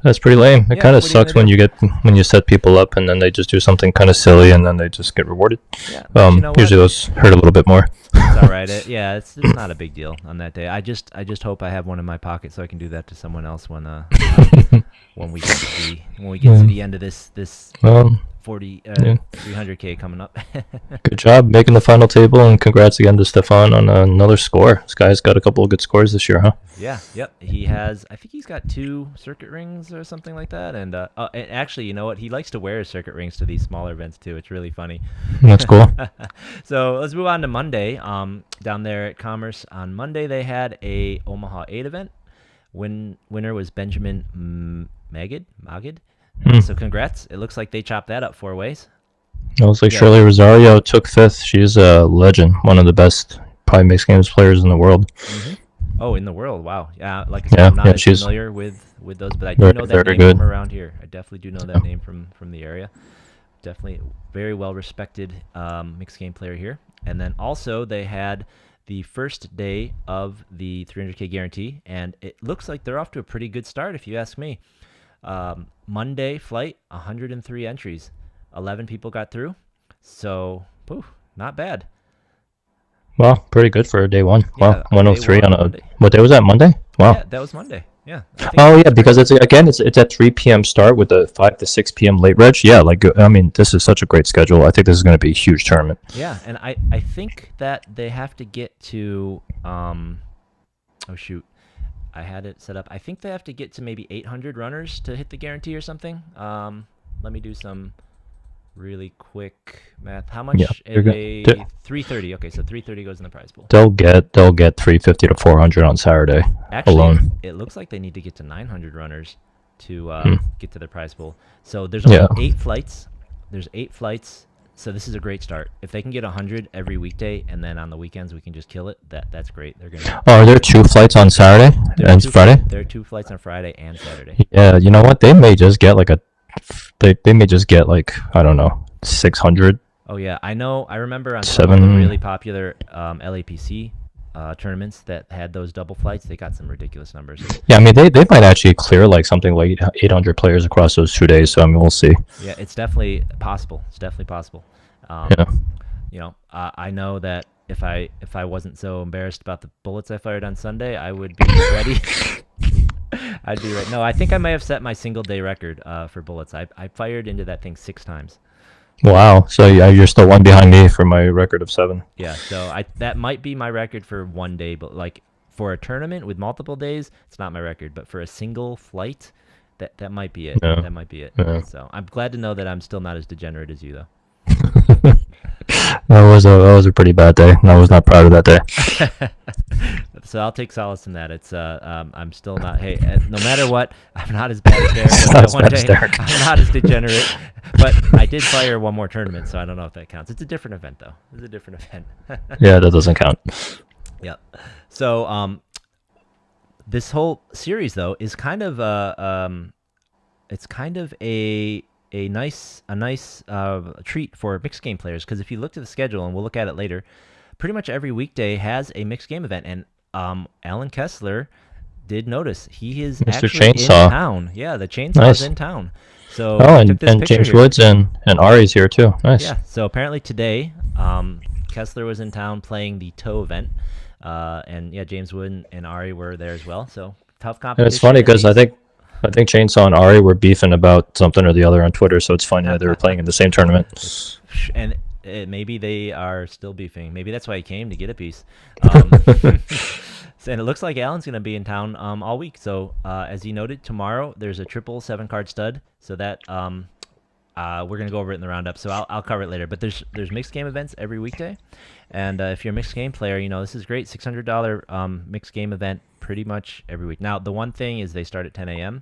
B: That's pretty lame. It
A: Yeah,
B: kind of
A: what are you
B: sucks
A: gonna
B: when you set people up and then they just do something kind of silly and then they just get rewarded.
A: Yeah, but you know what?
B: Usually those hurt a little bit more.
A: It's all right. It's not a big deal on that day. I just hope I have one in my pocket so I can do that to someone else when we get to the end of this
B: Um,
A: 300K coming up.
B: Good job making the final table, and congrats again to Stefan on another score. This guy's got a couple of good scores this year, huh?
A: Yeah, yep. I think he's got 2 circuit rings or something like that. And actually, you know what? He likes to wear his circuit rings to these smaller events too. It's really funny.
B: That's cool.
A: So let's move on to Monday. Down there at Commerce on Monday, they had a Omaha 8 event. Winner was Benjamin Magid. So congrats. It looks like they chopped that up 4 ways.
B: It looks like
A: Yeah.
B: Shirley Rosario took 5th. She's a legend, one of the best probably mixed games players in the world.
A: Mm-hmm. Oh, in the world, wow. Yeah, like I said,
B: Yeah,
A: I'm not as
B: she's
A: familiar with those, but I do
B: very,
A: know that
B: very
A: name
B: good.
A: from around here. I definitely do know that name from the area. Definitely very well respected mixed game player here. And then also they had the first day of the 300K guarantee, and it looks like they're off to a pretty good start, if you ask me. Monday flight, 103 entries, 11 people got through, so not bad.
B: Wow, pretty good for day one.
A: Yeah,
B: Wow, 103
A: day
B: on
A: one,
B: a
A: Monday.
B: what day was that? Monday? Wow.
A: Yeah, that was Monday. Yeah.
B: Oh yeah, because it's at 3 p.m. start with the 5 to 6 p.m. late reg. Yeah, this is such a great schedule. I think this is going to be a huge tournament.
A: Yeah, and I think that they have to get to oh shoot, I had it set up. I think they have to get to maybe 800 runners to hit the guarantee or something. Let me do some really quick math. How
B: Yeah,
A: much
B: they're good.
A: a 330? Okay, so 330 goes in the prize pool.
B: They'll get 350 to 400 on Saturday
A: Actually,
B: alone.
A: it looks like they need to get to 900 runners to
B: Hmm.
A: get to their prize pool. So there's
B: Yeah.
A: only 8 flights. There's 8 flights. So this is a great start. If they can get 100 every weekday, and then on the weekends we can just kill it, that's great. They're gonna.
B: Oh, are there 2 flights on Saturday and Friday?
A: There are 2 flights on Friday and Saturday.
B: Yeah, you know what? They may just get like they may just get like, I don't know, 600,
A: Oh yeah, I know. I remember on some of the
B: 7.
A: really popular LAPC tournaments that had those double flights, they got some ridiculous numbers.
B: Yeah, I mean they might actually clear like something like 800 players across those 2 days. So I mean we'll see.
A: Yeah, it's definitely possible. It's definitely possible.
B: Yeah.
A: I know that if I wasn't so embarrassed about the bullets I fired on Sunday, I would be ready. I'd be right. No, I think I may have set my single day record for bullets. I fired into that thing 6 times.
B: Wow. So yeah, you're still one behind me for my record of 7.
A: Yeah, so that might be my record for one day, but like for a tournament with multiple days, it's not my record. But for a single flight, that might be it.
B: Yeah.
A: That might be it.
B: Yeah.
A: So I'm glad to know that I'm still not as degenerate as you, though.
B: That was a pretty bad day. I was not proud of that day.
A: So I'll take solace in that. It's I'm still not. Hey, no matter what, I'm not as bad as Derek.
B: It's
A: was
B: not
A: that
B: as
A: one
B: bad as
A: day.
B: Derek.
A: I'm not as degenerate, but I did fire one more tournament, so I don't know if that counts. It's a different event, though. It's a different event.
B: Yeah, that doesn't count.
A: Yep. So this whole series though is kind of it's kind of a nice treat for mixed game players, because if you look at the schedule, and we'll look at it later, pretty much every weekday has a mixed game event, and Alan Kessler did notice he is
B: Mr.
A: actually
B: Chainsaw.
A: in town. Yeah, the Chainsaw's
B: Nice.
A: in town. So
B: Oh,
A: we took this
B: and
A: picture
B: James
A: here.
B: Woods and Ari's here too. Nice.
A: Yeah. So apparently today, Kessler was in town playing the Toe event, and yeah, James Wood and Ari were there as well. So tough
B: And
A: competition.
B: it's funny
A: and
B: because I
A: these-
B: think Chainsaw and Ari were beefing about something or the other on Twitter, so it's funny that they were playing in the same tournament.
A: and maybe they are still beefing. Maybe that's why he came, to get a piece. And it looks like Alan's going to be in town all week. So as he noted, tomorrow there's a triple 7-card stud. So that we're going to go over it in the roundup. So I'll cover it later. But there's mixed game events every weekday. And if you're a mixed game player, this is great. $600 mixed game event pretty much every week. Now, the one thing is they start at 10 a.m.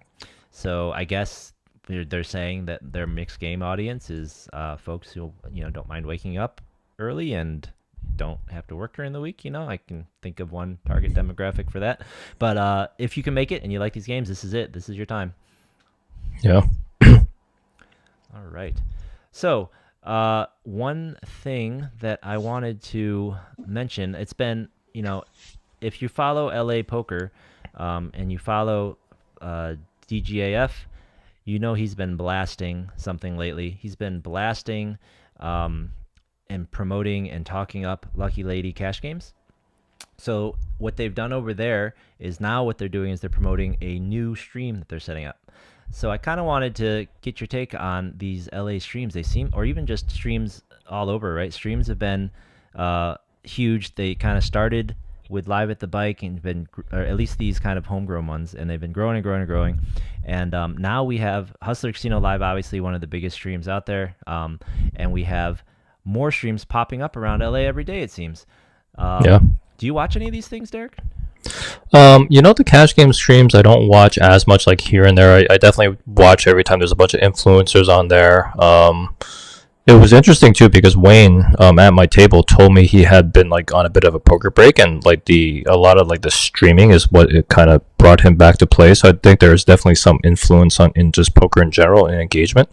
A: So I guess they're saying that their mixed game audience is folks who don't mind waking up early and don't have to work during the week. I can think of one target demographic for that. But if you can make it and you like these games, this is it. This is your time.
B: Yeah.
A: All right. So one thing that I wanted to mention, it's been, if you follow LA Poker and you follow DGAF, he's been blasting something lately. He's been blasting and promoting and talking up Lucky Lady cash games. So what they've done over there is now what they're doing is they're promoting a new stream that they're setting up. So I kind of wanted to get your take on these LA streams. They seem, or even just streams all over, right? Streams have been huge. They kind of started with Live at the Bike and been, or at least these kind of homegrown ones, and they've been growing and growing and growing. And now we have Hustler Casino Live, obviously one of the biggest streams out there, and we have more streams popping up around LA every day, it seems.
B: Yeah.
A: Do you watch any of these things, Derek?
B: The cash game streams I don't watch as much, like here and there. I definitely watch every time there's a bunch of influencers on there. It was interesting too because Wayne at my table told me he had been like on a bit of a poker break, and like a lot of like the streaming is what it kind of brought him back to play. So I think there's definitely some influence in just poker in general and engagement.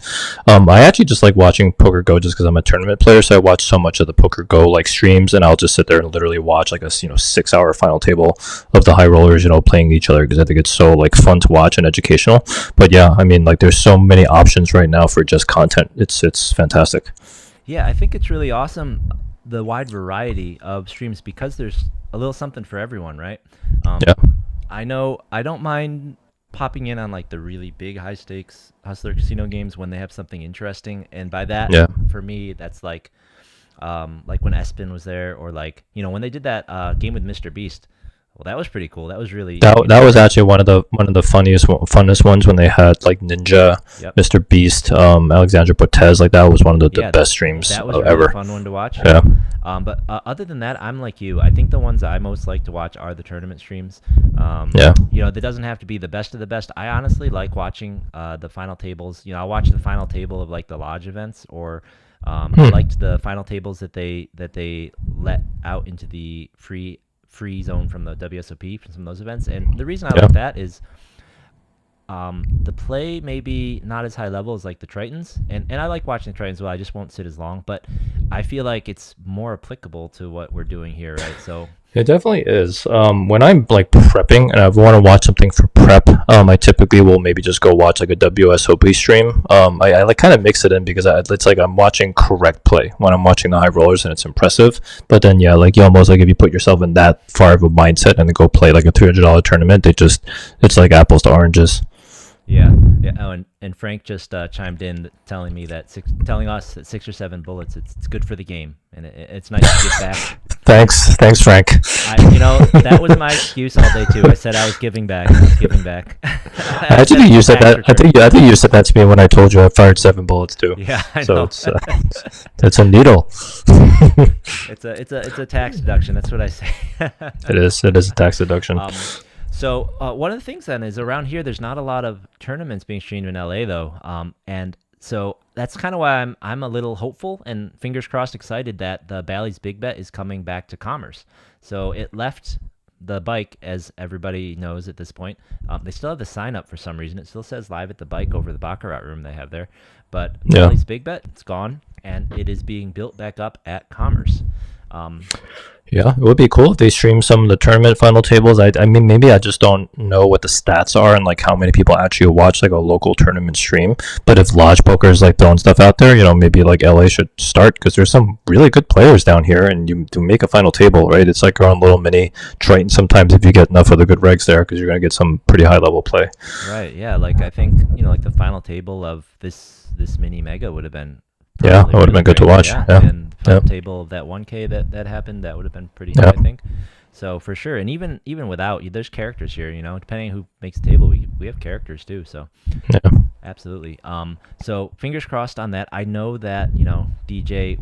B: I actually just like watching Poker Go just because I'm a tournament player, so I watch so much of the Poker Go like streams, and I'll just sit there and literally watch like a 6-hour final table of the high rollers playing each other because I think it's so like fun to watch and educational. But yeah, I mean like there's so many options right now for just content. It's fantastic.
A: Yeah, I think it's really awesome, the wide variety of streams, because there's a little something for everyone, right?
B: Yeah.
A: I know I don't mind popping in on like the really big high stakes Hustler Casino games when they have something interesting, and by that,
B: Yeah.
A: for me, that's like when Espen was there, or like when they did that game with Mr. Beast. Well, that was pretty cool. That was really
B: That was actually one of the funnest ones when they had like Ninja,
A: yep.
B: Mr. Beast, Alexandra Cortez. Like that was one of the
A: Yeah,
B: best streams
A: that was a really
B: ever.
A: fun one to watch.
B: Yeah.
A: But other than that, I'm like you. I think the ones I most like to watch are the tournament streams.
B: Yeah.
A: That doesn't have to be the best of the best. I honestly like watching the final tables. I'll watch the final table of like the lodge events, or I liked the final tables that they let out into the free zone from the WSOP from some of those events. And the reason I
B: Yeah.
A: like that is the play may be not as high level as like the Tritons, and I like watching the Tritons. Well, I just won't sit as long, but I feel like it's more applicable to what we're doing here, right? So
B: It definitely is. When I'm like prepping and I want to watch something for prep, I typically will maybe just go watch like a WSOP stream. I like kind of mix it in because it's like I'm watching correct play when I'm watching the high rollers and it's impressive. But then yeah, like you almost like if you put yourself in that far of a mindset and then go play like a $300 tournament, it's like apples to oranges.
A: yeah. Oh, and Frank just chimed in telling us that 6 or 7 bullets it's good for the game, and it's nice to get back.
B: Thanks, Frank.
A: That was my excuse all day too. I said I was giving back.
B: I think you said that. I think you said that to me when I told you I fired 7 bullets too.
A: Yeah, I
B: So
A: know.
B: it's a needle.
A: It's a tax deduction. That's what I say.
B: It is a tax deduction.
A: So one of the things then is around here, there's not a lot of tournaments being streamed in LA though, and so that's kind of why I'm a little hopeful and fingers crossed excited that the Bally's Big Bet is coming back to Commerce. So it left the bike, as everybody knows at this point. They still have the sign up for some reason. It still says live at the bike over the Baccarat room they have there, but
B: Yeah.
A: Bally's Big Bet, it's gone, and it is being built back up at Commerce.
B: Yeah, it would be cool if they stream some of the tournament final tables. I mean, maybe I just don't know what the stats are and like how many people actually watch like a local tournament stream. But if Lodge Poker is like throwing stuff out there, maybe like LA should start because there's some really good players down here, and you to make a final table, right? It's like your own little mini Triton sometimes if you get enough of the good regs there because you're gonna get some pretty high level play.
A: Right. Yeah. Like I think like the final table of this mini mega would have been.
B: Yeah, that would have been good to watch.
A: Yeah.
B: Yeah.
A: And the final table of that 1K that happened, that would have been pretty high, I think. So for sure, and even without, there's characters here. Depending on who makes the table, we have characters too. So
B: Yeah.
A: absolutely. So fingers crossed on that. I know that DJ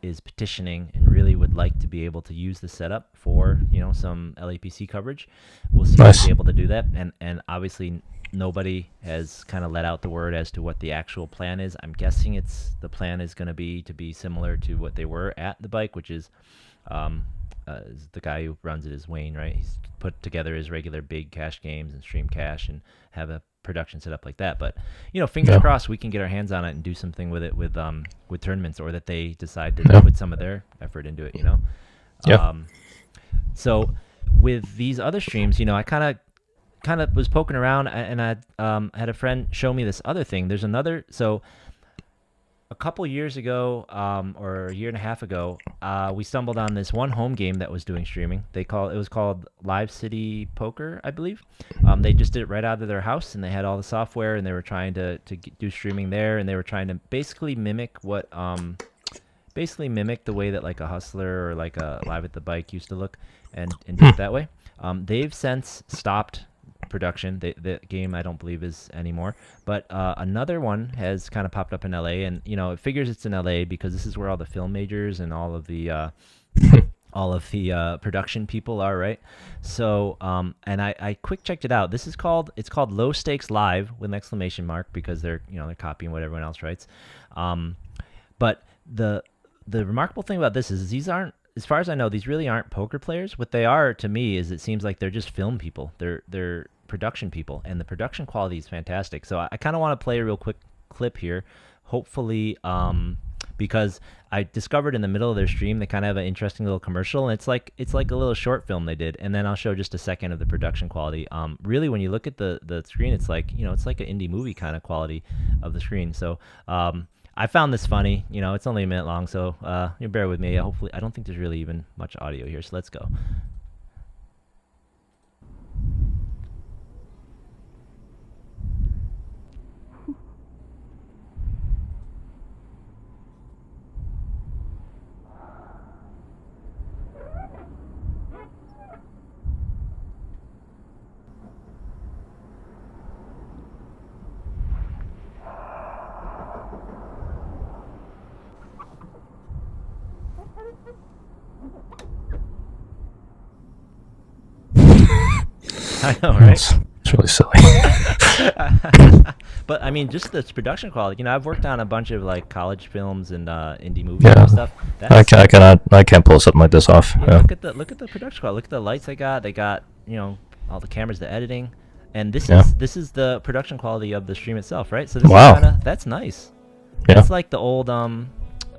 A: is petitioning and really would like to be able to use the setup for some LAPC coverage. We'll see if he'll be able to do that, and obviously nobody has kind of let out the word as to what the actual plan is. I'm guessing the plan is going to be similar to what they were at the bike, which is the guy who runs it is Wayne, right? He's put together his regular big cash games and stream cash and have a production set up like that. But fingers crossed we can get our hands on it and do something with it with tournaments, or that they decide to put some of their effort into it.
B: Yeah.
A: So with these other streams, I kind of was poking around, and I had a friend show me this other thing. There's another. So a couple years ago, or a year and a half ago, we stumbled on this one home game that was doing streaming. It was called Live City Poker, I believe. They just did it right out of their house, and they had all the software, and they were trying to do streaming there, and they were trying to basically mimic the way that like a Hustler or like a Live at the Bike used to look, and do it that way. They've since stopped production. The game I don't believe is anymore, but another one has kind of popped up in LA, and it figures it's in LA because this is where all the film majors and all of the production people are, right? So and I quick checked it out. It's called Low Stakes Live with an exclamation mark because they're copying what everyone else writes. But the remarkable thing about this is these aren't, as far as I know, these really aren't poker players. What they are to me is it seems like they're just film people. They're production people, and the production quality is fantastic. So I kind of want to play a real quick clip here, hopefully, because I discovered in the middle of their stream they kind of have an interesting little commercial, and it's like a little short film they did, and then I'll show just a second of the production quality. Really, when you look at the screen, it's like it's like an indie movie kind of quality of the screen. So I found this funny. It's only a minute long, so you bear with me. Hopefully, I don't think there's really even much audio here, so let's go. I know, right?
B: It's really silly.
A: But I mean, just the production quality. You know, I've worked on a bunch of like college films and indie movies and
B: Yeah,
A: stuff. That's
B: I can't pull something like this off.
A: yeah.
B: Yeah,
A: Look at the production quality. Look at the lights they got. They got all the cameras, the editing, and
B: yeah.
A: this is the production quality of the stream itself, right? So this is
B: Wow.
A: kind of that's nice.
B: Yeah.
A: That's like the old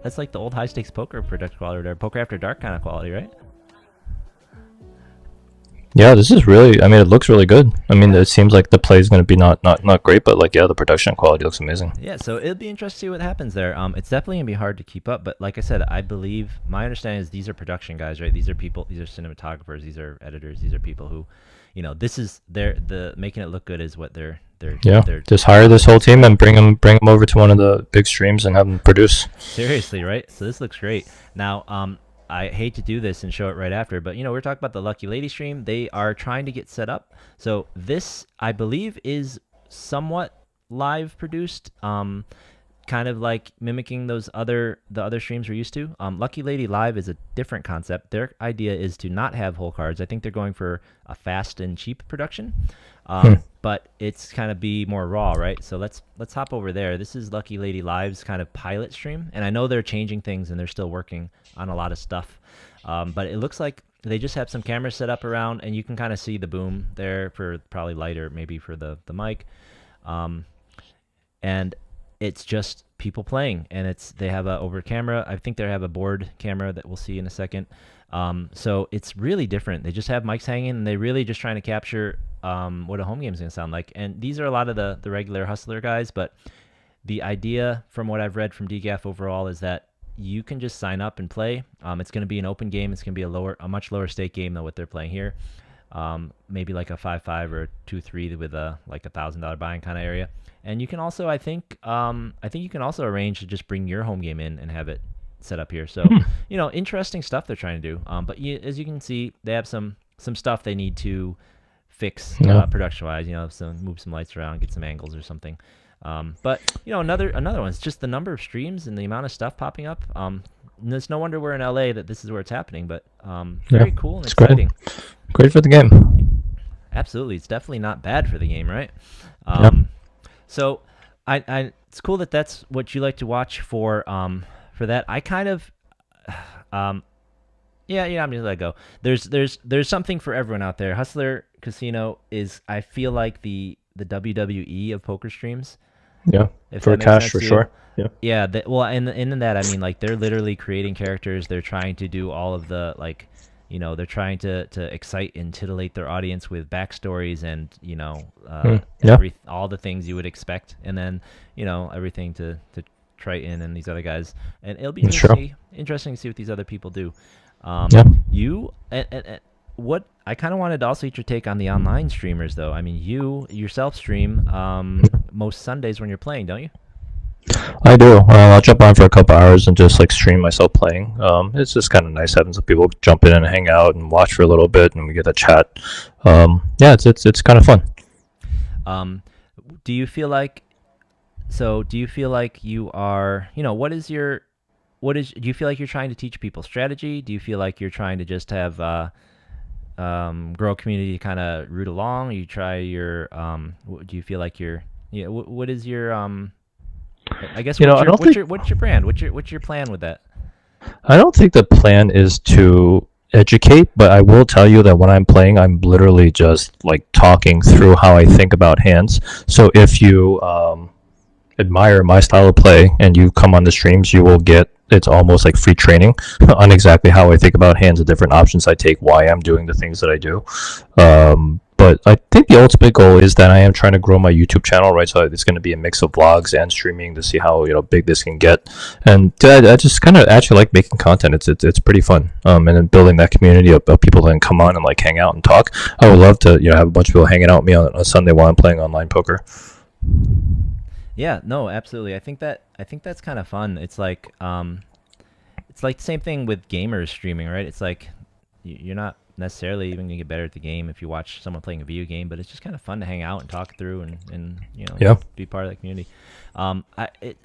A: that's like the old high stakes poker production quality or poker after dark kind of quality, right?
B: Yeah, this is really. I mean, it looks really good. I mean,
A: Yeah.
B: it seems like the play is going to be not great, but like, yeah, the production quality looks amazing.
A: Yeah, so it'll be interesting to see what happens there. It's definitely gonna be hard to keep up, but like I said, I believe my understanding is these are production guys, right? These are people, these are cinematographers, these are editors, these are people who, this is the making it look good is what
B: Yeah,
A: they're
B: just hire this whole team and bring them over to one of the big streams and have them produce.
A: seriously, right? So this looks great. Now, I hate to do this and show it right after, but we're talking about the Lucky Lady stream. They are trying to get set up. So this, I believe, is somewhat live produced, kind of like mimicking the other streams we're used to. Lucky Lady Live is a different concept. Their idea is to not have whole cards. I think they're going for a fast and cheap production, but it's kind of be more raw, right? So let's hop over there. This is Lucky Lady Live's kind of pilot stream, and I know they're changing things and they're still working on a lot of stuff, but it looks like they just have some cameras set up around, and you can kind of see the boom there for probably lighter, maybe for the mic. And it's just people playing, and they have a over camera. I think they have a board camera that we'll see in a second. So it's really different. They just have mics hanging, and they're really just trying to capture what a home game is going to sound like. And these are a lot of the regular hustler guys, but the idea from what I've read from DGAF overall is that you can just sign up and play. It's going to be an open game. It's going to be a much lower stake game than what they're playing here. Maybe like a 5-5 or a 2-3 with a like $1,000 buy-in kind of area. And you can also, I think you can also arrange to just bring your home game in and have it set up here. So, interesting stuff they're trying to do. But as you can see, they have some stuff they need to fix production-wise. Move some lights around, get some angles or something. But another one is just the number of streams and the amount of stuff popping up. It's no wonder we're in LA that this is where it's happening. But very cool and exciting.
B: Great for the game.
A: Absolutely, it's definitely not bad for the game, right? So, it's cool that that's what you like to watch for that. I kind of, I'm gonna let it go. There's something for everyone out there. Hustler Casino is, I feel like the WWE of poker streams.
B: Yeah,
A: if
B: for cash for sure. Yeah.
A: Yeah. And in that, I mean, like they're literally creating characters. They're trying to do all of the like. They're trying to excite and titillate their audience with backstories and all the things you would expect, and then everything to Triton and these other guys, and it'll be interesting to see what these other people do. You and what I kind of wanted to also get your take on the online streamers, though. I mean, you yourself stream most Sundays when you're playing, don't you?
B: I do. I'll jump on for a couple hours and just like stream myself playing. It's just kind of nice having some people jump in and hang out and watch for a little bit, and we get a chat. It's kind of fun.
A: Do you feel like you are? Do you feel like you're trying to teach people strategy? Do you feel like you're trying to just have grow a community to kind of root along? Do you feel like you're? Yeah. What is your I guess what's your brand? What's your plan with that?
B: I don't think the plan is to educate, but I will tell you that when I'm playing, I'm literally just like talking through how I think about hands. So if you admire my style of play and you come on the streams, you will get it's almost like free training on exactly how I think about hands, the different options I take, why I'm doing the things that I do. But I think the ultimate goal is that I am trying to grow my YouTube channel, right? So it's going to be a mix of vlogs and streaming to see how big this can get. And I just kind of actually like making content. It's pretty fun. And then building that community of people that can come on and like hang out and talk. I would love to have a bunch of people hanging out with me on a Sunday while I'm playing online poker.
A: Yeah, no, absolutely. I think that's kind of fun. It's like the same thing with gamers streaming, right? It's like you're not necessarily even gonna get better at the game if you watch someone playing a video game, but it's just kind of fun to hang out and talk through and be part of that community.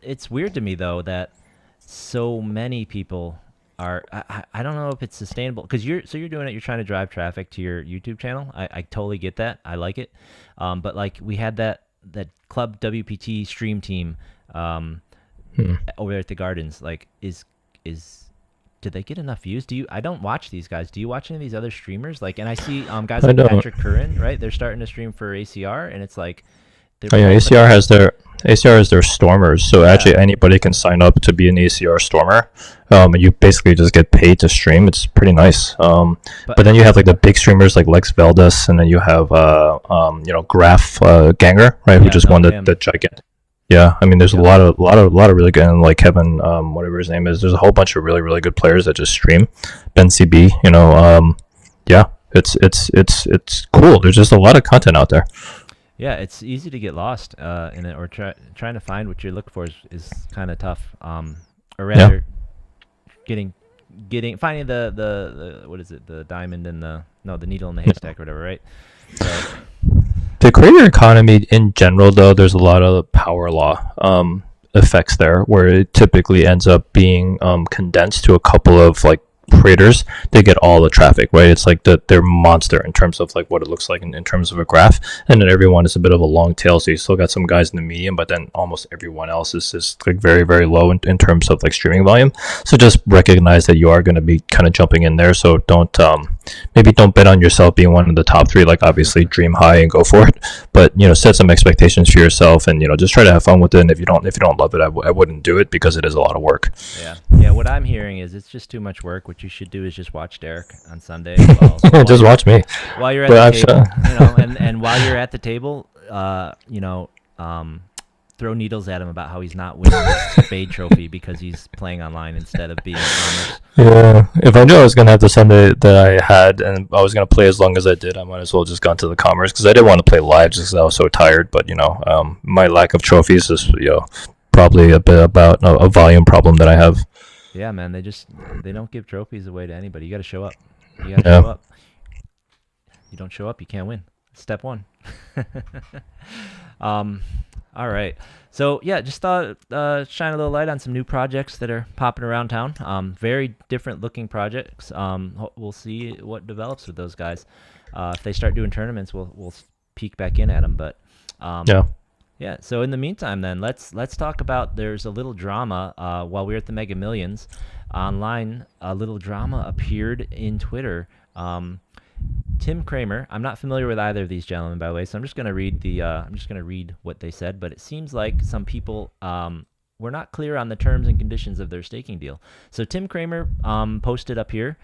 A: It's weird to me though that so many people are I don't know if it's sustainable because you're doing it. You're trying to drive traffic to your YouTube channel. I totally get that. I like it. But like we had that Club WPT stream team
B: Hmm.
A: over there at the Gardens. Like is do they get enough views? I don't watch these guys. Do you watch any of these other streamers? Like, and I see guys
B: I
A: like
B: don't.
A: Patrick Curran, right? They're starting to stream for ACR, and it's like they're
B: Oh yeah,
A: pumping.
B: ACR has their stormers. So
A: Yeah,
B: actually, anybody can sign up to be an ACR stormer. And you basically just get paid to stream. It's pretty nice.
A: but
B: But then you have like the big streamers like Lex Veldas, and then you have Graf Ganger, right? Who
A: yeah,
B: just
A: no
B: won the
A: him.
B: gigantic. Yeah, I mean, there's a
A: Yep.
B: lot of really good, and like Kevin, whatever his name is. There's a whole bunch of really really good players that just stream. Ben CB, yeah, it's cool. There's just a lot of content out there.
A: Yeah, it's easy to get lost in it, or trying to find what you're looking for is kind of tough. Or
B: Yeah.
A: rather, getting finding the what is it, the diamond in the no the needle in the haystack or whatever, right? So
B: The creator economy in general, though, there's a lot of power law effects there, where it typically ends up being condensed to a couple of like creators. They get all the traffic, right? It's like they're monster in terms of like what it looks like in terms of a graph, and then everyone is a bit of a long tail. So you still got some guys in the medium, but then almost everyone else is just like very very low in terms of like streaming volume. So just recognize that you are going to be kind of jumping in there. So don't maybe don't bet on yourself being one of the top three. Like obviously dream high and go for it, but set some expectations for yourself, and just try to have fun with it. And if you don't love it, I wouldn't do it because it is a lot of work.
A: yeah, yeah. What I'm hearing is it's just too much work. What you should do is just watch Derek on Sunday
B: Just watch me.
A: while you're at
B: But
A: the
B: I've
A: table, and while you're at the table, throw needles at him about how he's not winning this spade trophy because he's playing online instead of being honest.
B: yeah, if I knew I was gonna have the Sunday that I had, and I was gonna play as long as I did, I might as well just gone to the Commerce because I didn't want to play live just because I was so tired. But my lack of trophies is probably a bit about a volume problem that I have.
A: Yeah, man, they don't give trophies away to anybody. You got to show up. You got to
B: Yeah.
A: show up. You don't show up, you can't win. Step one. um, all right. So yeah, just thought shine a little light on some new projects that are popping around town. Very different looking projects. We'll see what develops with those guys. If they start doing tournaments, we'll peek back in at them. But
B: Yeah.
A: yeah. So in the meantime, then let's talk about. There's a little drama while we were at the Mega Millions online. A little drama appeared in Twitter. Tim Kramer. I'm not familiar with either of these gentlemen, by the way, so I'm just gonna read what they said. But it seems like some people were not clear on the terms and conditions of their staking deal. So Tim Kramer posted up here.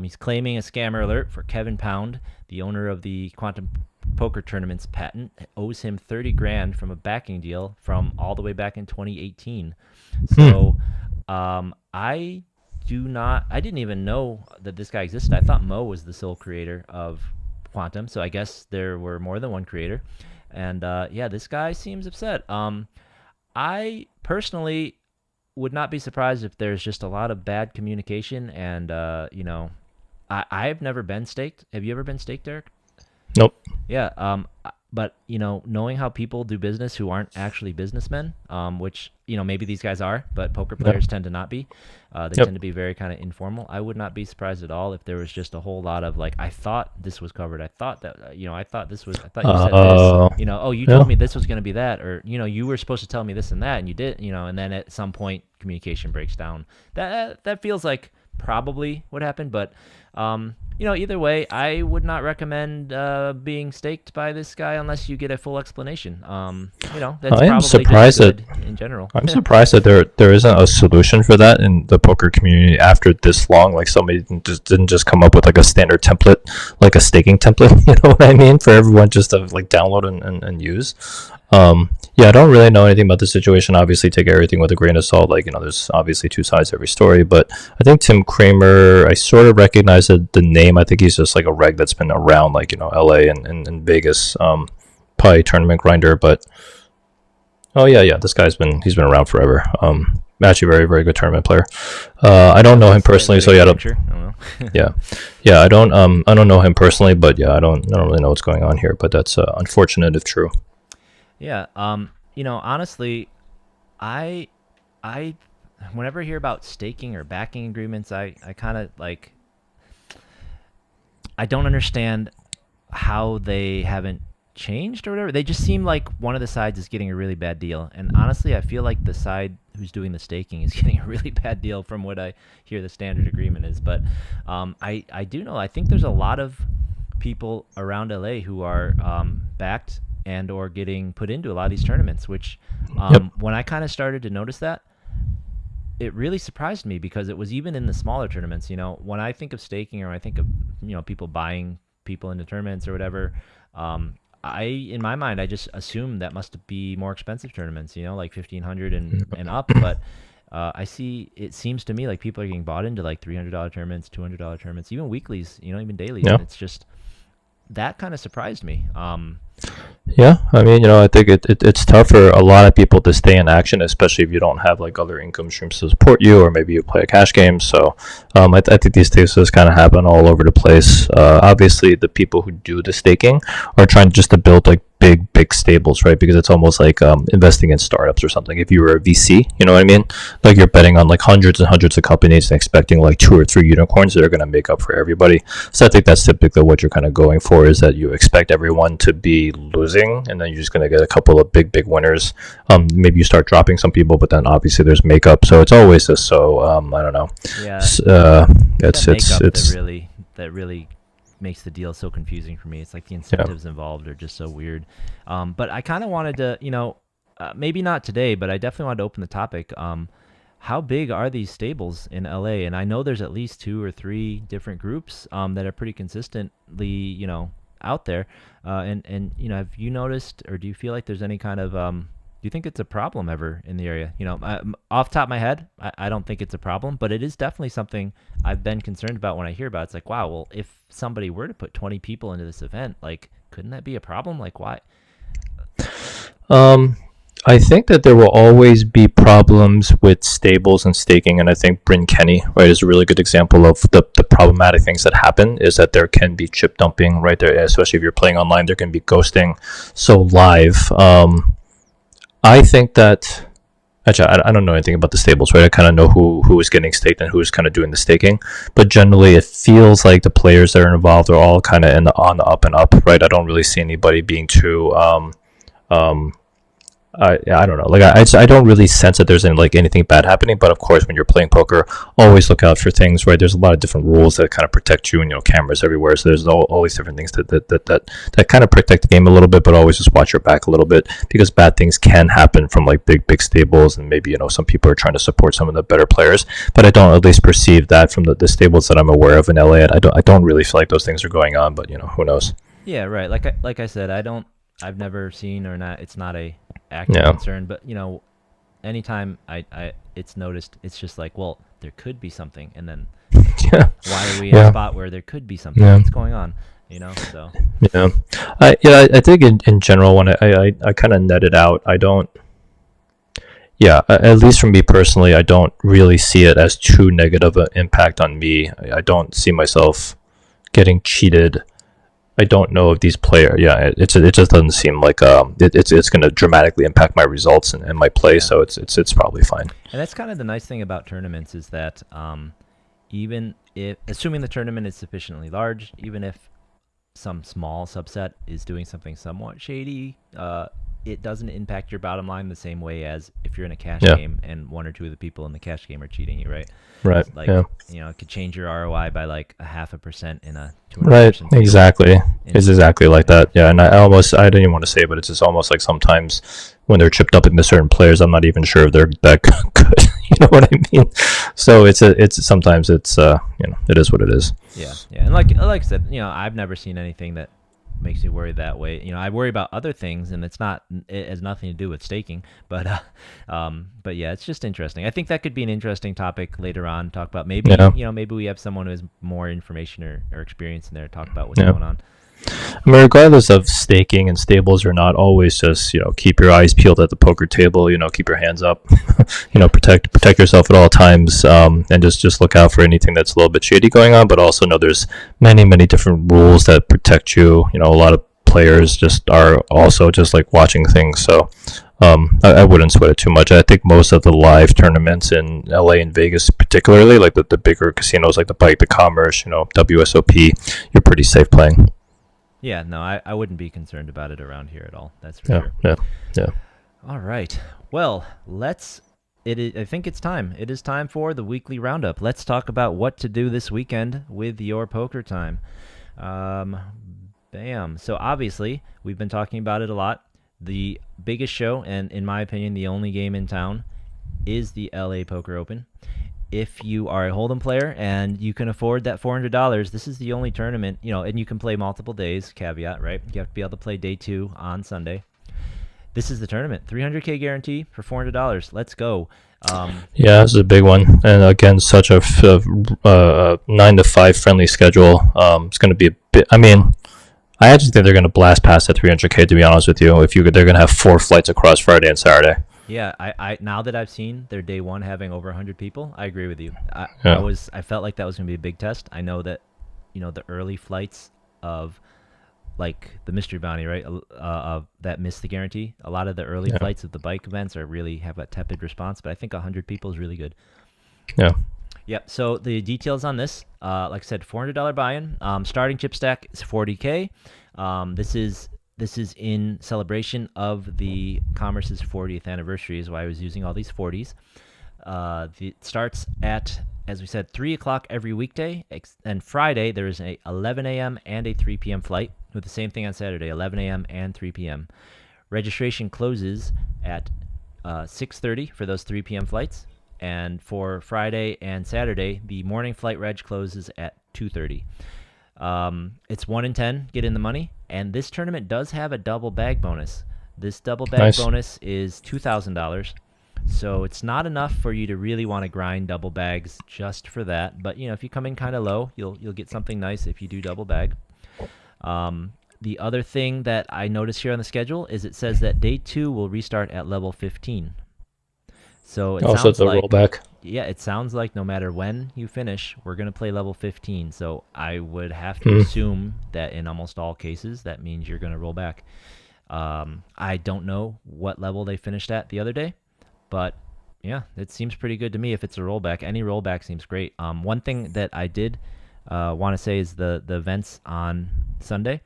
A: He's claiming a scammer alert for Kevin Pound, the owner of the Quantum Poker Tournament's patent, owes him 30 grand from a backing deal from all the way back in 2018. So I didn't even know that this guy existed. I thought Mo was the sole creator of Quantum, so I guess there were more than one creator. And yeah, this guy seems upset. I personally would not be surprised if there's just a lot of bad communication. And I've never been staked. Have you ever been staked, Eric?
B: Nope.
A: Yeah. But knowing how people do business who aren't actually businessmen, which maybe these guys are, but poker players tend to not be. They tend to be very kind of informal. I would not be surprised at all if there was just a whole lot of like, I thought this was covered. I thought that I thought you said this. Oh, you told me this was going to be that, or you were supposed to tell me this and that, and you did. And then at some point communication breaks down. That feels like probably what happened, but either way, I would not recommend being staked by this guy unless you get a full explanation. That's
B: I am
A: probably
B: surprised
A: just
B: that
A: good in general.
B: I'm surprised that there isn't a solution for that in the poker community after this long. Like somebody didn't just come up with like a standard template, like a staking template. You know what I mean? For everyone just to like download and use. Yeah, I don't really know anything about the situation. Obviously, take everything with a grain of salt. Like there's obviously two sides to every story. But I think Tim Kramer, I sort of recognize the name. I think he's just like a reg that's been around, like LA and Vegas, probably tournament grinder. But oh yeah, this guy's been around forever. Actually, very very good tournament player. I don't know him personally, so yeah, I don't
A: know.
B: yeah, I don't know him personally, but yeah, I don't really know what's going on here. But that's unfortunate if true.
A: Yeah. Honestly, I whenever I hear about staking or backing agreements, I kind of like, I don't understand how they haven't changed or whatever. They just seem like one of the sides is getting a really bad deal. And honestly, I feel like the side who's doing the staking is getting a really bad deal from what I hear the standard agreement is. But I do know, I think there's a lot of people around LA who are backed and or getting put into a lot of these tournaments, which
B: Yep.
A: when I kind of started to notice that, it really surprised me because it was even in the smaller tournaments. When I think of staking or I think of people buying people into tournaments or whatever, in my mind I just assume that must be more expensive tournaments, like 1,500 and up. But it seems to me like people are getting bought into like $300 tournaments, $200 tournaments, even weeklies, even dailies,
B: Yeah.
A: and it's just that kind of surprised me.
B: Yeah, I mean, I think it's tough for a lot of people to stay in action, especially if you don't have like other income streams to support you, or maybe you play a cash game. So, I think these cases kind of happen all over the place. Obviously, the people who do the staking are trying just to build like big stables, right? Because it's almost like investing in startups or something. If you were a VC, you know what I mean? Like you're betting on like hundreds and hundreds of companies and expecting like 2 or 3 unicorns that are going to make up for everybody. So I think that's typically what you're kind of going for, is that you expect everyone to be losing, and then you're just going to get a couple of big winners. Maybe you start dropping some people, but then obviously there's makeup. So it's always just so I don't know.
A: Yeah,
B: It's
A: makeup
B: it's
A: that really makes the deal so confusing for me. It's like the incentives involved are just so weird. But I kind of wanted to, maybe not today, but I definitely wanted to open the topic. How big are these stables in LA? And I know there's at least 2 or 3 different groups that are pretty consistently, out there. And have you noticed, or do you feel like there's any kind of do you think it's a problem ever in the area? Off the top of my head, I don't think it's a problem, but it is definitely something I've been concerned about when I hear about it. It's like, wow, well, if somebody were to put 20 people into this event, like, couldn't that be a problem? Like, why?
B: I think that there will always be problems with stables and staking, and I think Bryn Kenny, right, is a really good example of the problematic things that happen. Is that there can be chip dumping right there, especially if you're playing online. There can be ghosting. So live, I think that. Actually, I don't know anything about the stables, right? I kind of know who is getting staked and who is kind of doing the staking, but generally it feels like the players that are involved are all kind of on the up and up, right? I don't really see anybody being too I don't know. Like I don't really sense that there's anything bad happening. But of course, when you're playing poker, always look out for things. Right? There's a lot of different rules that kind of protect you, and cameras everywhere. So there's all these different things that kind of protect the game a little bit. But always just watch your back a little bit, because bad things can happen from like big stables, and maybe some people are trying to support some of the better players. But I don't at least perceive that from the stables that I'm aware of in LA. I don't really feel like those things are going on. But who knows?
A: Yeah, right. Like I said, I've never seen, or not. It's not a active concern, but anytime I it's noticed, it's just like, well, there could be something, and then why are we in a spot where there could be something? What's going on? So
B: I think in general, when I kind of net it out, I don't. Yeah, at least for me personally, I don't really see it as too negative an impact on me. I don't see myself getting cheated. I don't know if these players. Yeah, it just doesn't seem like it's going to dramatically impact my results and my play. So it's probably fine.
A: And that's kind of the nice thing about tournaments, is that even if, assuming the tournament is sufficiently large, even if some small subset is doing something somewhat shady, it doesn't impact your bottom line the same way as if you're in a cash game and 1 or 2 of the people in the cash game are cheating you, right?
B: Right.
A: Like, it could change your ROI by like 0.5% in a 200%.
B: Right. Exactly. It's exactly like that. Yeah. And I didn't even want to say it, but it's just almost like sometimes when they're chipped up into certain players, I'm not even sure if they're that good. You know what I mean? So it's sometimes it is what it is.
A: Yeah. Yeah. And like I said, I've never seen anything that makes me worry that way. I worry about other things, and it has nothing to do with staking, but yeah, it's just interesting. I think that could be an interesting topic later on. Talk about maybe we have someone who has more information or experience in there to talk about what's going on.
B: I mean, regardless of staking and stables or not, always just keep your eyes peeled at the poker table. Keep your hands up. Protect yourself at all times, and just look out for anything that's a little bit shady going on. But also know there's many different rules that protect you. A lot of players just are also just like watching things. So I wouldn't sweat it too much. I think most of the live tournaments in LA and Vegas, particularly like the bigger casinos like the Bike, the Commerce, WSOP, you're pretty safe playing.
A: Yeah, no, I wouldn't be concerned about it around here at all. That's for
B: Yeah,
A: sure.
B: yeah, yeah.
A: All right. Well, let's. I think it's time. It is time for the weekly roundup. Let's talk about what to do this weekend with your poker time. Bam. So obviously, we've been talking about it a lot. The biggest show, and in my opinion, the only game in town, is the LA Poker Open. If you are a Hold'em player and you can afford that $400, this is the only tournament, and you can play multiple days, caveat, right? You have to be able to play day 2 on Sunday. This is the tournament. $300K guarantee for $400. Let's go.
B: Yeah, this is a big one, and again, such a 9 to 5 friendly schedule. It's going to be a bit. I mean, I actually think they're going to blast past that 300K. To be honest with you, they're going to have 4 flights across Friday and Saturday.
A: Yeah, I now that I've seen their day 1 having over 100 people, I agree with you.
B: Yeah.
A: I felt like that was going to be a big test. I know that, the early flights of like the mystery bounty, right? That missed the guarantee. A lot of the early flights of the bike events really have a tepid response, but I think 100 people is really good.
B: Yeah.
A: Yep. So the details on this, like I said, $400 buy-in. Starting chip stack is 40K. This is in celebration of the Commerce's 40th anniversary, is why I was using all these 40s. It starts at, as we said, 3 o'clock every weekday, and Friday there is a 11 a.m. and a 3 p.m. flight, with the same thing on Saturday, 11 a.m. and 3 p.m. Registration closes at 6:30 for those 3 p.m. flights, and for Friday and Saturday, the morning flight reg closes at 2:30. It's 1 in 10 get in the money, and this tournament does have a double bag bonus. This double bag bonus is $2,000. So it's not enough for you to really want to grind double bags just for that. But if you come in kind of low, you'll get something nice if you do double bag. The other thing that I noticed here on the schedule is it says that day 2 will restart at level 15. So it sounds
B: it's a
A: like
B: rollback.
A: Yeah, it sounds like no matter when you finish, we're going to play level 15. So I would have to assume that in almost all cases, that means you're going to roll back. I don't know what level they finished at the other day, but yeah, it seems pretty good to me if it's a rollback. Any rollback seems great. One thing that I did want to say is the events on Sunday,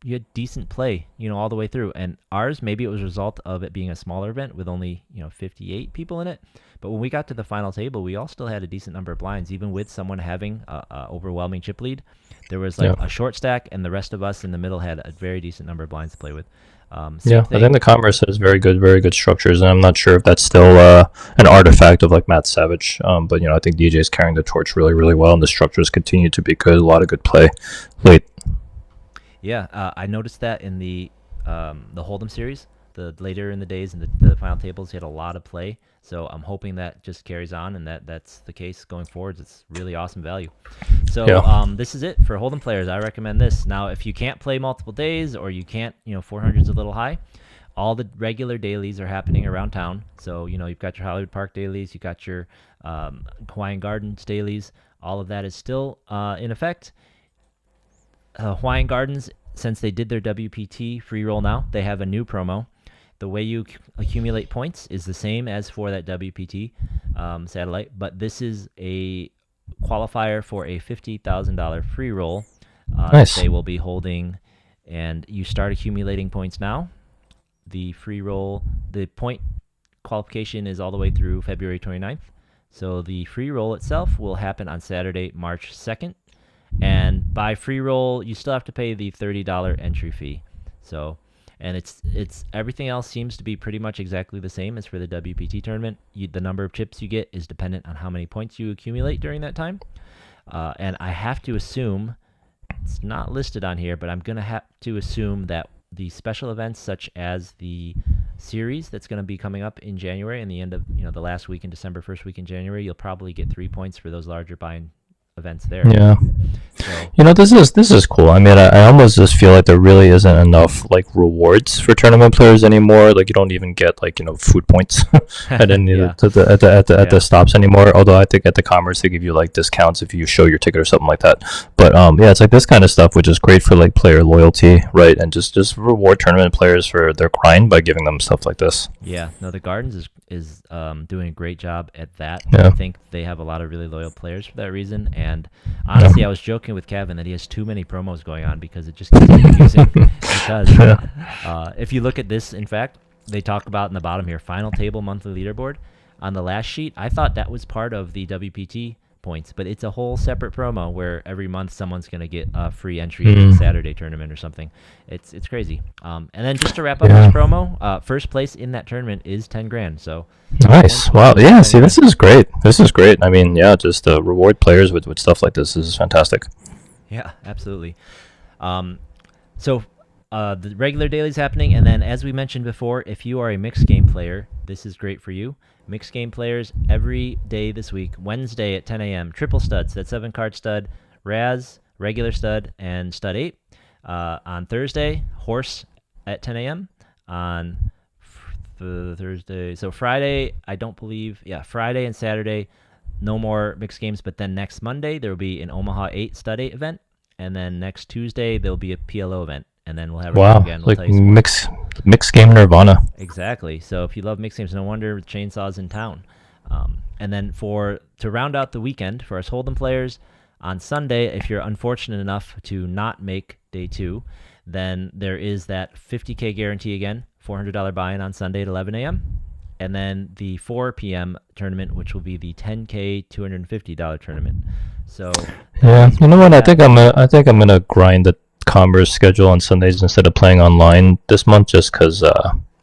A: you had decent play, all the way through. And ours, maybe it was a result of it being a smaller event with only, 58 people in it. But when we got to the final table, we all still had a decent number of blinds, even with someone having a overwhelming chip lead. There was a short stack, and the rest of us in the middle had a very decent number of blinds to play with.
B: I think the Commerce has very good structures, and I'm not sure if that's still an artifact of like Matt Savage. But I think DJ is carrying the torch really, really well, and the structures continue to be good. A lot of good play late.
A: Yeah, I noticed that in the Hold'em series, the later in the days and the final tables, he had a lot of play. So I'm hoping that just carries on, and that's the case going forwards. It's really awesome value. So this is it for Hold'em players. I recommend this. Now, if you can't play multiple days, or you can't, 400's a little high, all the regular dailies are happening around town. So you've got your Hollywood Park dailies, you've got your Hawaiian Gardens dailies. All of that is still in effect. Hawaiian Gardens, since they did their WPT free roll now, they have a new promo. The way you accumulate points is the same as for that WPT satellite, but this is a qualifier for a $50,000 free roll
B: Nice.
A: they will be holding, and you start accumulating points now. The free roll, the point qualification is all the way through February 29th. So the free roll itself will happen on Saturday, March 2nd. And by free roll, you still have to pay the $30 entry fee. So, and it's everything else seems to be pretty much exactly the same as for the WPT tournament. The number of chips you get is dependent on how many points you accumulate during that time. And I have to assume, it's not listed on here, but I'm going to have to assume that the special events such as the series that's going to be coming up in January and the end of the last week in December, first week in January, you'll probably get 3 points for those larger buy-in events there.
B: Yeah.
A: So
B: This is cool. I mean, I almost just feel like there really isn't enough like rewards for tournament players anymore. Like you don't even get like food points at any
A: yeah,
B: at the
A: yeah,
B: stops anymore. Although I think at the Commerce they give you like discounts if you show your ticket or something like that. But yeah, it's like this kind of stuff, which is great for like player loyalty, right? And just reward tournament players for their grind by giving them stuff like this.
A: yeah. No, the Gardens is doing a great job at that. I
B: Yeah,
A: think they have a lot of really loyal players for that reason. And
B: yeah,
A: honestly, I was joking with Kevin that he has too many promos going on because it just gets confusing. Because
B: yeah.
A: if you look at this, in fact, they talk about in the bottom here, final table monthly leaderboard. On the last sheet, I thought that was part of the WPT points, but it's a whole separate promo where every month someone's going to get a free entry into the
B: Mm,
A: Saturday tournament or something. It's crazy. And then just to wrap up this
B: yeah.
A: promo, first place in that tournament is 10 grand. So
B: Nice. Wow.
A: one
B: Yeah.
A: 10
B: See,
A: grand.
B: this is great. This is great. I mean, yeah, just reward players with stuff like this is fantastic.
A: Yeah, absolutely. Um, so the regular daily is happening, and then as we mentioned before, if you are a mixed game player, this is great for you. Mixed game players every day this week. Wednesday at 10 a.m. Triple studs. That's 7 card stud, Raz, regular stud, and stud 8. On Thursday, horse at 10 a.m. On Thursday, so Friday, I don't believe. Yeah, Friday and Saturday, no more mixed games. But then next Monday there will be an Omaha 8 stud 8 event, and then next Tuesday there'll be a PLO event, and then we'll have our show
B: Wow.
A: again. We'll
B: Like
A: tell you some more.
B: mix game Nirvana.
A: Exactly. So if you love mixed games, no wonder Chainsaw's in town. And then to round out the weekend for us Hold'em players, on Sunday, if you're unfortunate enough to not make day 2, then there is that 50K guarantee again, $400 buy-in on Sunday at 11 a.m. And then the 4 p.m. tournament, which will be the 10K $250 tournament. So
B: Yeah.
A: that's
B: You know
A: we
B: what?
A: got.
B: I think I'm gonna grind the Commerce schedule on Sundays instead of playing online this month, just because.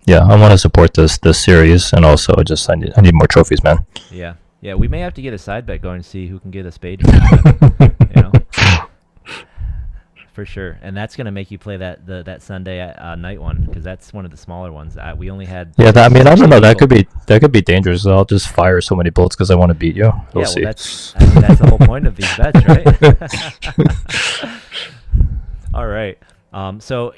B: Yeah, I want to support this series, and also I need more trophies, man.
A: Yeah. Yeah, we may have to get a side bet going to see who can get a spade first then, you know. For sure, and that's gonna make you play that Sunday night one because that's one of the smaller ones. We only had
B: Yeah, I mean, I don't know.
A: people.
B: That could be dangerous. I'll just fire so many bullets because I want to beat you. We'll
A: Yeah, well,
B: see.
A: that's the whole point of these bets, right? All right. So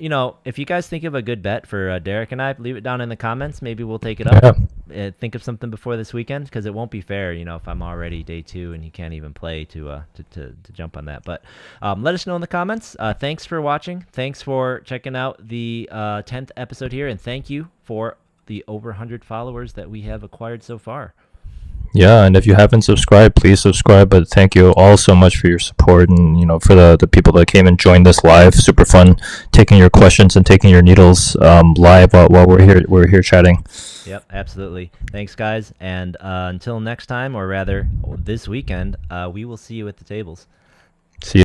A: if you guys think of a good bet for Derek and I, leave it down in the comments. Maybe we'll take it up.
B: Yeah.
A: Think of something before this weekend because it won't be fair, if I'm already day 2 and he can't even play to jump on that. But let us know in the comments. Thanks for watching. Thanks for checking out the 10th episode here, and thank you for the over 100 followers that we have acquired so far.
B: Yeah, and if you haven't subscribed, please subscribe. But thank you all so much for your support, and for the people that came and joined us live. Super fun taking your questions and taking your needles live while we're here chatting.
A: Yep, absolutely. Thanks, guys. And until next time, or rather this weekend, we will see you at the tables.
B: See you.